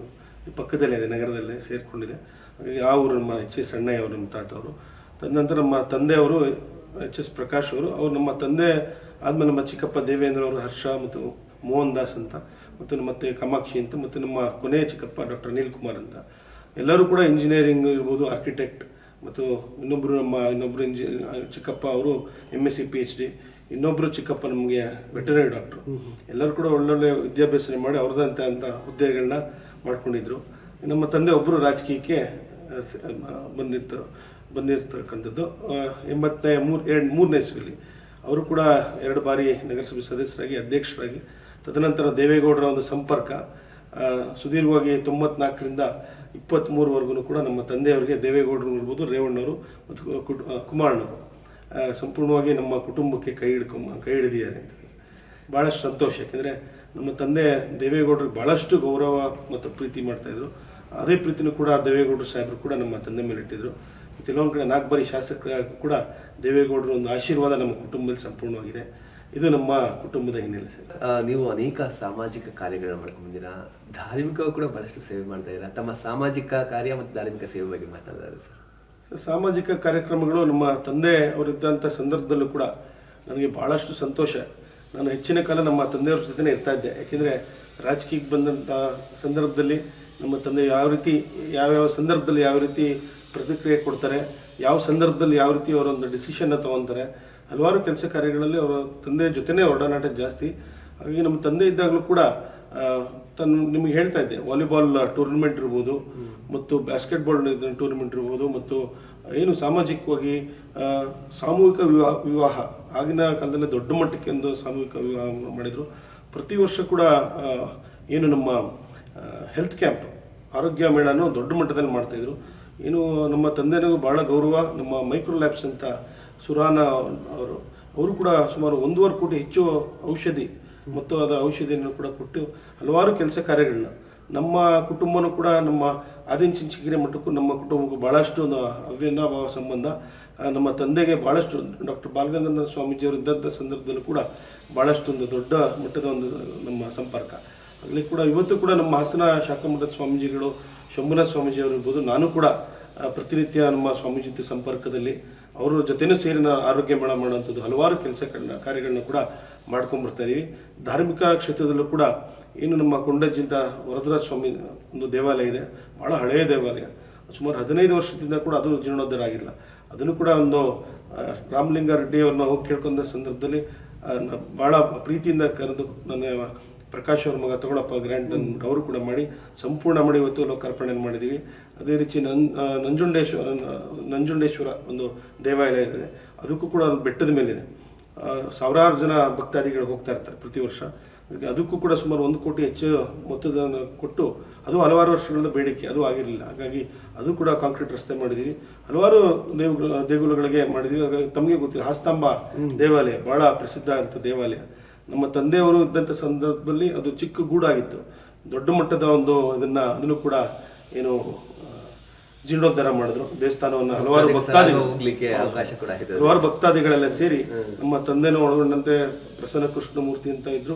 ಪಕ್ಕದಲ್ಲೇ ಇದೆ, ನಗರದಲ್ಲೇ ಸೇರಿಕೊಂಡಿದೆ. ಹಾಗಾಗಿ ಆ ಊರು ನಮ್ಮ HS ಅಣ್ಣಯ್ಯ ಅವರು, ನಮ್ಮ ತಾತವರು. ತದನಂತರ ನಮ್ಮ ತಂದೆಯವರು HS ಪ್ರಕಾಶ್ ಅವರು ನಮ್ಮ ತಂದೆ ಆದಮೇಲೆ ನಮ್ಮ ಚಿಕ್ಕಪ್ಪ ದೇವೇಂದ್ರ ಅವರು, ಹರ್ಷ ಮತ್ತು ಮೋಹನ್ ದಾಸ್ ಅಂತ, ಮತ್ತು ಮತ್ತೆ ಕಾಮಾಕ್ಷಿ ಅಂತ, ಮತ್ತು ನಮ್ಮ ಕೊನೆಯ ಚಿಕ್ಕಪ್ಪ ಡಾಕ್ಟರ್ ಅನಿಲ್ ಕುಮಾರ್ ಅಂತ. ಎಲ್ಲರೂ ಕೂಡ ಇಂಜಿನಿಯರಿಂಗ್ ಇರ್ಬೋದು, ಆರ್ಕಿಟೆಕ್ಟ್, ಮತ್ತು ಇನ್ನೊಬ್ಬರು ಚಿಕ್ಕಪ್ಪ ಅವರು MSc PhD, ಇನ್ನೊಬ್ಬರು ಚಿಕ್ಕಪ್ಪ ನಮಗೆ ವೆಟರ್ನರಿ ಡಾಕ್ಟ್ರು. ಎಲ್ಲರೂ ಕೂಡ ಒಳ್ಳೊಳ್ಳೆ ವಿದ್ಯಾಭ್ಯಾಸ ಮಾಡಿ ಅವ್ರದ್ದಂಥ ಹುದ್ದೆಗಳನ್ನ ಮಾಡ್ಕೊಂಡಿದ್ರು. ನಮ್ಮ ತಂದೆ ಒಬ್ಬರು ರಾಜಕೀಯಕ್ಕೆ ಬಂದಿರ್ತಕ್ಕಂಥದ್ದು 83ನೇ ಇಸ್ವಿಲಿ. ಅವರು ಕೂಡ 2 ಬಾರಿ ನಗರಸಭೆ ಸದಸ್ಯರಾಗಿ, ಅಧ್ಯಕ್ಷರಾಗಿ, ತದನಂತರ ದೇವೇಗೌಡರ ಒಂದು ಸಂಪರ್ಕ ಸುದೀರ್ಘವಾಗಿ 94ರಿಂದ 23ವರೆಗೂ ಕೂಡ ನಮ್ಮ ತಂದೆಯವರಿಗೆ ದೇವೇಗೌಡರು ಇರ್ಬೋದು, ರೇವಣ್ಣವರು ಮತ್ತು ಕುಮಾರಣ್ಣವರು ಸಂಪೂರ್ಣವಾಗಿ ನಮ್ಮ ಕುಟುಂಬಕ್ಕೆ ಕೈ ಹಿಡಿದಿದ್ದಾರೆ ಅಂತ ಭಾಳಷ್ಟು ಸಂತೋಷ. ಯಾಕೆಂದರೆ ನಮ್ಮ ತಂದೆ ದೇವೇಗೌಡರಿಗೆ ಭಾಳಷ್ಟು ಗೌರವ ಮತ್ತು ಪ್ರೀತಿ ಮಾಡ್ತಾಯಿದ್ರು. ಅದೇ ಪ್ರೀತಿನೂ ಕೂಡ ದೇವೇಗೌಡರು ಸಾಹೇಬರು ಕೂಡ ನಮ್ಮ ತಂದೆ ಮೇಲೆ ಇಟ್ಟಿದ್ರು. ಕೆಲವೊಂದು ಕಡೆ 4 ಬಾರಿ ಶಾಸಕರಾಗಿ ಕೂಡ ದೇವೇಗೌಡರ ಒಂದು ಆಶೀರ್ವಾದ ನಮ್ಮ ಕುಟುಂಬದಲ್ಲಿ ಸಂಪೂರ್ಣವಾಗಿದೆ. ಇದು ನಮ್ಮ ಕುಟುಂಬದ ಹಿನ್ನೆಲೆ ಸರ್. ನೀವು ಅನೇಕ ಸಾಮಾಜಿಕ ಕಾರ್ಯಗಳನ್ನ ಮಾಡ್ಕೊಂಡು ಬಂದಿರಾ, ಧಾರ್ಮಿಕ ಕೂಡ ಬಹಳಷ್ಟು ಸೇವೆ ಮಾಡ್ತಾ ಇದ್ದೀರಾ. ತಮ್ಮ ಸಾಮಾಜಿಕ ಕಾರ್ಯ ಮತ್ತು ಧಾರ್ಮಿಕ ಸೇವೆ ಬಗ್ಗೆ ಮಾತಾಡಿದ್ದಾರೆ ಸರ್. ಸಾಮಾಜಿಕ ಕಾರ್ಯಕ್ರಮಗಳು ನಮ್ಮ ತಂದೆ ಅವರಿದ್ದಂಥ ಸಂದರ್ಭದಲ್ಲೂ ಕೂಡ ನನಗೆ ಭಾಳಷ್ಟು ಸಂತೋಷ. ನಾನು ಹೆಚ್ಚಿನ ಕಾಲ ನಮ್ಮ ತಂದೆಯವ್ರ ಜೊತೆನೇ ಇರ್ತಾ ಇದ್ದೆ. ಯಾಕೆಂದರೆ ರಾಜಕೀಯಕ್ಕೆ ಬಂದಂಥ ಸಂದರ್ಭದಲ್ಲಿ ನಮ್ಮ ತಂದೆ ಯಾವ್ಯಾವ ಸಂದರ್ಭದಲ್ಲಿ ಯಾವ ರೀತಿ ಪ್ರತಿಕ್ರಿಯೆ ಕೊಡ್ತಾರೆ, ಯಾವ ಸಂದರ್ಭದಲ್ಲಿ ಯಾವ ರೀತಿ ಅವರೊಂದು ಡಿಸಿಷನ್ನ ತೊಗೊತಾರೆ, ಹಲವಾರು ಕೆಲಸ ಕಾರ್ಯಗಳಲ್ಲಿ ಅವರ ತಂದೆ ಜೊತೆನೇ ಒಡನಾಟ ಜಾಸ್ತಿ. ಹಾಗಾಗಿ ನಮ್ಮ ತಂದೆ ಇದ್ದಾಗಲೂ ಕೂಡ ನಿಮಗೆ ಹೇಳ್ತಾ ಇದ್ದೆ, ವಾಲಿಬಾಲ್ ಟೂರ್ನಮೆಂಟ್ ಇರ್ಬೋದು, ಮತ್ತು ಬಾಸ್ಕೆಟ್ಬಾಲ್ ಟೂರ್ನಮೆಂಟ್ ಇರ್ಬೋದು, ಮತ್ತು ಏನು ಸಾಮಾಜಿಕವಾಗಿ ಸಾಮೂಹಿಕ ವಿವಾಹ ಆಗಿನ ಕಾಲದಲ್ಲಿ ದೊಡ್ಡ ಮಟ್ಟಕ್ಕೆ ಒಂದು ಸಾಮೂಹಿಕ ವಿವಾಹ ಮಾಡಿದರು. ಪ್ರತಿ ವರ್ಷ ಕೂಡ ಏನು ನಮ್ಮ ಹೆಲ್ತ್ ಕ್ಯಾಂಪ್, ಆರೋಗ್ಯ ಮೇಳನೂ ದೊಡ್ಡ ಮಟ್ಟದಲ್ಲಿ ಮಾಡ್ತಾಯಿದ್ರು. ಏನು ನಮ್ಮ ತಂದೆನಿಗೂ ಭಾಳ ಗೌರವ. ನಮ್ಮ ಮೈಕ್ರೋ ಲ್ಯಾಬ್ಸ್ ಅಂತ ಸುರಾನ ಅವರು ಕೂಡ ಸುಮಾರು 1.5 ಕೋಟಿ ಹೆಚ್ಚು ಔಷಧಿ ಮತ್ತು ಅದರ ಔಷಧಿಯನ್ನು ಕೂಡ ಕೊಟ್ಟು ಹಲವಾರು ಕೆಲಸ ಕಾರ್ಯಗಳನ್ನ ನಮ್ಮ ಕುಟುಂಬನೂ ಕೂಡ ನಮ್ಮ ಆದಿಚುಂಚನಗಿರಿ ಮಠಕ್ಕೂ ನಮ್ಮ ಕುಟುಂಬಕ್ಕೂ ಭಾಳಷ್ಟು ಒಂದು ಅವಿನಾಭಾವ ಸಂಬಂಧ. ನಮ್ಮ ತಂದೆಗೆ ಭಾಳಷ್ಟು ಡಾಕ್ಟರ್ ಬಾಲಗಂಗಾಧರ ಸ್ವಾಮೀಜಿಯವರು ಇದ್ದಂಥ ಸಂದರ್ಭದಲ್ಲೂ ಕೂಡ ಭಾಳಷ್ಟು ಒಂದು ದೊಡ್ಡ ಮಟ್ಟದ ಒಂದು ನಮ್ಮ ಸಂಪರ್ಕ. ಅಲ್ಲಿ ಕೂಡ ಇವತ್ತು ಕೂಡ ನಮ್ಮ ಹಾಸನ ಶಾಖಾ ಮಠದ ಸ್ವಾಮೀಜಿಗಳು, ಶಂಭುನಾಥ ಸ್ವಾಮೀಜಿಯವರು ಇರ್ಬೋದು, ನಾನು ಕೂಡ ಪ್ರತಿನಿತ್ಯ ನಮ್ಮ ಸ್ವಾಮೀಜಿ ಜೊತೆ ಸಂಪರ್ಕದಲ್ಲಿ ಅವರ ಜೊತೆನೂ ಸೇರಿ ಆರೋಗ್ಯ ಮೇಳ ಮಾಡುವಂಥದ್ದು ಹಲವಾರು ಕಾರ್ಯಗಳನ್ನ ಕೂಡ ಮಾಡ್ಕೊಂಡ್ಬರ್ತಾಯಿದ್ದೀವಿ. ಧಾರ್ಮಿಕ ಕ್ಷೇತ್ರದಲ್ಲೂ ಕೂಡ ಏನು ನಮ್ಮ ಕೊಂಡಜ್ಜಿಂದ ವರದರಾಜ ಸ್ವಾಮಿ ಒಂದು ದೇವಾಲಯ ಇದೆ, ಭಾಳ ಹಳೆಯ ದೇವಾಲಯ, ಸುಮಾರು 15 ವರ್ಷದಿಂದ ಕೂಡ ಅದು ಜೀರ್ಣೋದ್ಧಾರ ಆಗಿಲ್ಲ. ಅದನ್ನು ಕೂಡ ಒಂದು ರಾಮಲಿಂಗ ರೆಡ್ಡಿ ಅವ್ರನ್ನ ಹೋಗಿ ಕೇಳ್ಕೊಂಡ ಸಂದರ್ಭದಲ್ಲಿ ಭಾಳ ಪ್ರೀತಿಯಿಂದ ಕರೆದು ನನ್ನ ಪ್ರಕಾಶ್ ಅವ್ರ ಮಗ ತಗೊಳಪ್ಪ ಗ್ರ್ಯಾಂಡ್ ಅಂದ್ಬಿಟ್ಟು ಅವರು ಕೂಡ ಮಾಡಿ ಸಂಪೂರ್ಣ ಮಾಡಿ ಇವತ್ತು ಲೋಕಾರ್ಪಣೆ ಮಾಡಿದ್ದೀವಿ. ಅದೇ ರೀತಿ ನಂಜುಂಡೇಶ್ವರ ಒಂದು ದೇವಾಲಯ ಇದೆ, ಅದಕ್ಕೂ ಕೂಡ ಬೆಟ್ಟದ ಮೇಲಿದೆ. ಸಾವಿರಾರು ಜನ ಭಕ್ತಾದಿಗಳು ಹೋಗ್ತಾ ಇರ್ತಾರೆ ಪ್ರತಿ ವರ್ಷ. ಅದಕ್ಕೂ ಕೂಡ ಸುಮಾರು 1 ಕೋಟಿ ಹೆಚ್ಚು ಮೊತ್ತದ ಕೊಟ್ಟು ಅದು ಹಲವಾರು ವರ್ಷಗಳ ಬೇಡಿಕೆ, ಅದು ಆಗಿರಲಿಲ್ಲ. ಹಾಗಾಗಿ ಅದು ಕೂಡ ಕಾಂಕ್ರೀಟ್ ರಸ್ತೆ ಮಾಡಿದ್ದೀವಿ. ಹಲವಾರು ದೇಗುಲಗಳಿಗೆ ಮಾಡಿದ್ದೀವಿ. ಹಾಗಾಗಿ ತಮಗೆ ಗೊತ್ತಿದೆ, ಹಾಸ್ತಾಂಬ ದೇವಾಲಯ ಭಾಳ ಪ್ರಸಿದ್ಧ ಅಂತ ದೇವಾಲಯ. ನಮ್ಮ ತಂದೆಯವರು ಇದ್ದಂಥ ಸಂದರ್ಭದಲ್ಲಿ ಅದು ಚಿಕ್ಕ ಗೂಡಾಗಿತ್ತು. ದೊಡ್ಡ ಮಟ್ಟದ ಒಂದು ಅದನ್ನು ಕೂಡ ಏನು ಜೀರ್ಣೋದ್ಧಾರ ಮಾಡಿದ್ರು ದೇವಸ್ಥಾನವನ್ನು. ಹಲವಾರು ಭಕ್ತಾದಿಗಳೆಲ್ಲ ಸೇರಿ ನಮ್ಮ ತಂದೆನೂ ಒಳಗೊಂಡಂತೆ ಪ್ರಸನ್ನ ಕೃಷ್ಣಮೂರ್ತಿ ಅಂತ ಇದ್ರು,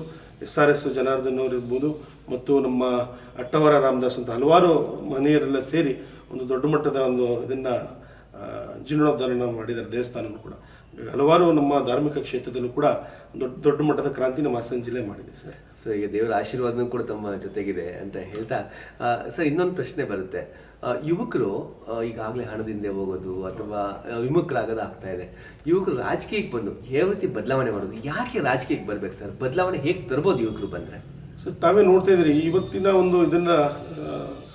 SRS ಜನಾರ್ದನ್ ಅವರು ಇರ್ಬೋದು, ಮತ್ತು ನಮ್ಮ ಅಟ್ಟವರ ರಾಮದಾಸ್ ಅಂತ ಹಲವಾರು ಮನೆಯರೆಲ್ಲ ಸೇರಿ ಒಂದು ದೊಡ್ಡ ಮಟ್ಟದ ಒಂದು ಜೀರ್ಣೋದ್ಧಾರ ಮಾಡಿದ್ದಾರೆ ದೇವಸ್ಥಾನವನ್ನು ಕೂಡ. ಹಲವಾರು ನಮ್ಮ ಧಾರ್ಮಿಕ ಕ್ಷೇತ್ರದಲ್ಲೂ ಕೂಡ ದೊಡ್ಡ ಮಟ್ಟದ ಕ್ರಾಂತಿ ನಮ್ಮ ಹಾಸನ ಜಿಲ್ಲೆ ಮಾಡಿದೆ ಸರ್. ಸೊ ಈಗ ದೇವರ ಆಶೀರ್ವಾದನೂ ಕೂಡ ತಮ್ಮ ಜೊತೆಗಿದೆ ಅಂತ ಹೇಳ್ತಾ ಸರ್, ಇನ್ನೊಂದು ಪ್ರಶ್ನೆ ಬರುತ್ತೆ. ಯುವಕರು ಈಗಾಗಲೇ ಹಣದಿಂದ ಹೋಗೋದು ಅಥವಾ ವಿಮುಖರಾಗೋದು ಆಗ್ತಾ ಇದೆ. ಯುವಕರು ರಾಜಕೀಯಕ್ಕೆ ಬಂದು ಯಾವ ರೀತಿ ಬದಲಾವಣೆ ಮಾಡೋದು, ಯಾಕೆ ರಾಜಕೀಯಕ್ಕೆ ಬರ್ಬೇಕು ಸರ್? ಬದಲಾವಣೆ ಹೇಗೆ ತರ್ಬೋದು ಯುವಕರು ಬಂದರೆ? ಸರ್, ತಾವೇ ನೋಡ್ತಾ ಇದ್ರಿ ಇವತ್ತಿನ ಒಂದು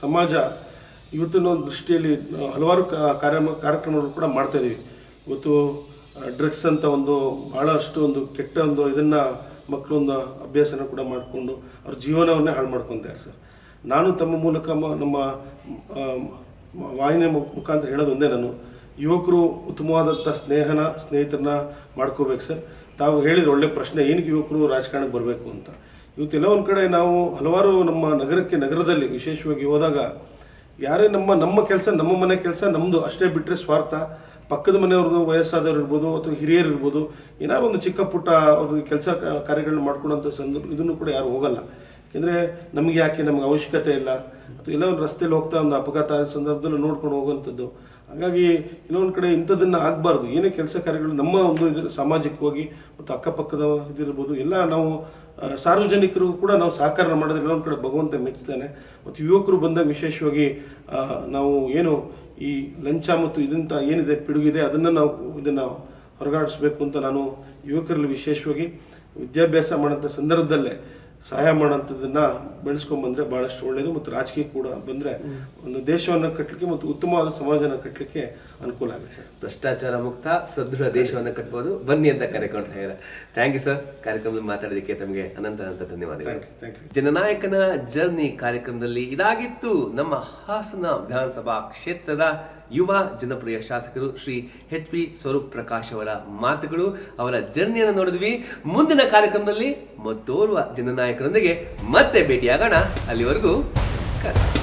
ಸಮಾಜ ಇವತ್ತಿನ ಒಂದು ದೃಷ್ಟಿಯಲ್ಲಿ ಹಲವಾರು ಕಾರ್ಯಕ್ರಮಗಳು ಕೂಡ ಮಾಡ್ತಾ ಇದ್ದೀವಿ. ಇವತ್ತು ಡ್ರಗ್ಸ್ ಅಂತ ಒಂದು ಭಾಳಷ್ಟು ಒಂದು ಕೆಟ್ಟ ಒಂದು ಮಕ್ಕಳೊಂದು ಅಭ್ಯಾಸನ ಕೂಡ ಮಾಡಿಕೊಂಡು ಅವ್ರ ಜೀವನವನ್ನೇ ಹಾಳು ಮಾಡ್ಕೊತಾರೆ ಸರ್. ನಾನು ತಮ್ಮ ಮೂಲಕ ನಮ್ಮ ವಾಹಿನಿ ಮುಖಾಂತರ ಹೇಳೋದು ಒಂದೇ, ನಾನು ಯುವಕರು ಉತ್ತಮವಾದಂಥ ಸ್ನೇಹಿತರನ್ನ ಮಾಡ್ಕೋಬೇಕು ಸರ್. ತಾವು ಹೇಳಿದ್ರೆ ಒಳ್ಳೆ ಪ್ರಶ್ನೆ, ಏನಕ್ಕೆ ಯುವಕರು ರಾಜಕಾರಣಕ್ಕೆ ಬರಬೇಕು ಅಂತ. ಇವತ್ತೆಲ್ಲ ಒಂದು ಕಡೆ ನಾವು ಹಲವಾರು ನಮ್ಮ ನಗರದಲ್ಲಿ ವಿಶೇಷವಾಗಿ ಹೋದಾಗ ಯಾರೇ ನಮ್ಮ ಕೆಲಸ ನಮ್ಮ ಮನೆ ಕೆಲಸ ನಮ್ಮದು ಅಷ್ಟೇ ಬಿಟ್ಟರೆ ಸ್ವಾರ್ಥ ಪಕ್ಕದ ಮನೆಯವ್ರದ್ದು ವಯಸ್ಸಾದವ್ರು ಇರ್ಬೋದು ಅಥವಾ ಹಿರಿಯರು ಇರ್ಬೋದು ಏನಾದ್ರು ಒಂದು ಚಿಕ್ಕ ಪುಟ್ಟ ಅವ್ರಿಗೆ ಕೆಲಸ ಕಾರ್ಯಗಳನ್ನ ಮಾಡ್ಕೊಡೋಂಥ ಸಂದರ್ಭ ಇದನ್ನು ಕೂಡ ಯಾರು ಹೋಗಲ್ಲ. ಯಾಕೆಂದರೆ ನಮಗೆ ಯಾಕೆ, ನಮ್ಗೆ ಅವಶ್ಯಕತೆ ಇಲ್ಲ, ಅಥವಾ ಎಲ್ಲ ಒಂದು ರಸ್ತೆಯಲ್ಲಿ ಹೋಗ್ತಾ ಒಂದು ಅಪಘಾತ ಆದ ಸಂದರ್ಭದಲ್ಲೂ ನೋಡ್ಕೊಂಡು ಹೋಗುವಂಥದ್ದು. ಹಾಗಾಗಿ ಇನ್ನೊಂದು ಕಡೆ ಇಂಥದ್ದನ್ನು ಆಗಬಾರ್ದು. ಏನೇ ಕೆಲಸ ಕಾರ್ಯಗಳು ನಮ್ಮ ಒಂದು ಇದು ಸಾಮಾಜಿಕವಾಗಿ ಮತ್ತು ಅಕ್ಕಪಕ್ಕದ ಇದಿರ್ಬೋದು ಎಲ್ಲ ನಾವು ಸಾರ್ವಜನಿಕರು ಕೂಡ ನಾವು ಸಹಕಾರ ಮಾಡಿದ್ರೆ ಇನ್ನೊಂದು ಕಡೆ ಭಗವಂತ ಮೆಚ್ಚುತ್ತಾನೆ. ಮತ್ತು ಯುವಕರು ಬಂದಾಗ ವಿಶೇಷವಾಗಿ ನಾವು ಏನು ಈ ಲಂಚ ಮತ್ತು ಇದಂತ ಏನಿದೆ ಪಿಡುಗಿದೆ ಅದನ್ನು ನಾವು ಇದನ್ನು ಹೊರಗಾಡಿಸ್ಬೇಕು ಅಂತ ನಾನು ಯುವಕರಲ್ಲಿ ವಿಶೇಷವಾಗಿ ವಿದ್ಯಾಭ್ಯಾಸ ಮಾಡೋಂಥ ಸಂದರ್ಭದಲ್ಲೇ ಸಹಾಯ ಮಾಡೋಂಥದ್ದನ್ನು ಬೆಳೆಸ್ಕೊಂಡ್ಬಂದರೆ ಭಾಳಷ್ಟು ಒಳ್ಳೆಯದು. ಮತ್ತು ರಾಜಕೀಯ ಕೂಡ ಬಂದರೆ ಒಂದು ದೇಶವನ್ನು ಕಟ್ಟಲಿಕ್ಕೆ ಮತ್ತು ಉತ್ತಮವಾದ ಸಮಾಜನ ಕಟ್ಟಲಿಕ್ಕೆ ಅನುಕೂಲ ಆಗುತ್ತೆ ಸರ್. ಭ್ರಷ್ಟಾಚಾರ ಮುಕ್ತ ಸದೃಢ ದೇಶವನ್ನು ಕಟ್ಬೋದು, ಬನ್ನಿ ಅಂತ ಕರೆಕೊಳ್ತಾ ಇದ್ದಾರೆ. ಥ್ಯಾಂಕ್ ಯು ಸರ್, ಕಾರ್ಯಕ್ರಮದಲ್ಲಿ ಮಾತಾಡೋದಕ್ಕೆ ತಮಗೆ ಅನಂತ ಧನ್ಯವಾದಗಳು. Thank you. ಜನನಾಯಕನ ಜರ್ನಿ ಕಾರ್ಯಕ್ರಮದಲ್ಲಿ ಇದಾಗಿತ್ತು ನಮ್ಮ ಹಾಸನ ವಿಧಾನಸಭಾ ಕ್ಷೇತ್ರದ ಯುವ ಜನಪ್ರಿಯ ಶಾಸಕರು ಶ್ರೀ HP ಸ್ವರೂಪ್ ಪ್ರಕಾಶ್ ಅವರ ಮಾತುಗಳು, ಅವರ ಜರ್ನಿಯನ್ನು ನೋಡಿದ್ವಿ. ಮುಂದಿನ ಕಾರ್ಯಕ್ರಮದಲ್ಲಿ ಮತ್ತೋರ್ವ ಜನನಾಯಕರೊಂದಿಗೆ ಮತ್ತೆ ಭೇಟಿಯಾಗೋಣ. ಅಲ್ಲಿವರೆಗೂ ನಮಸ್ಕಾರ.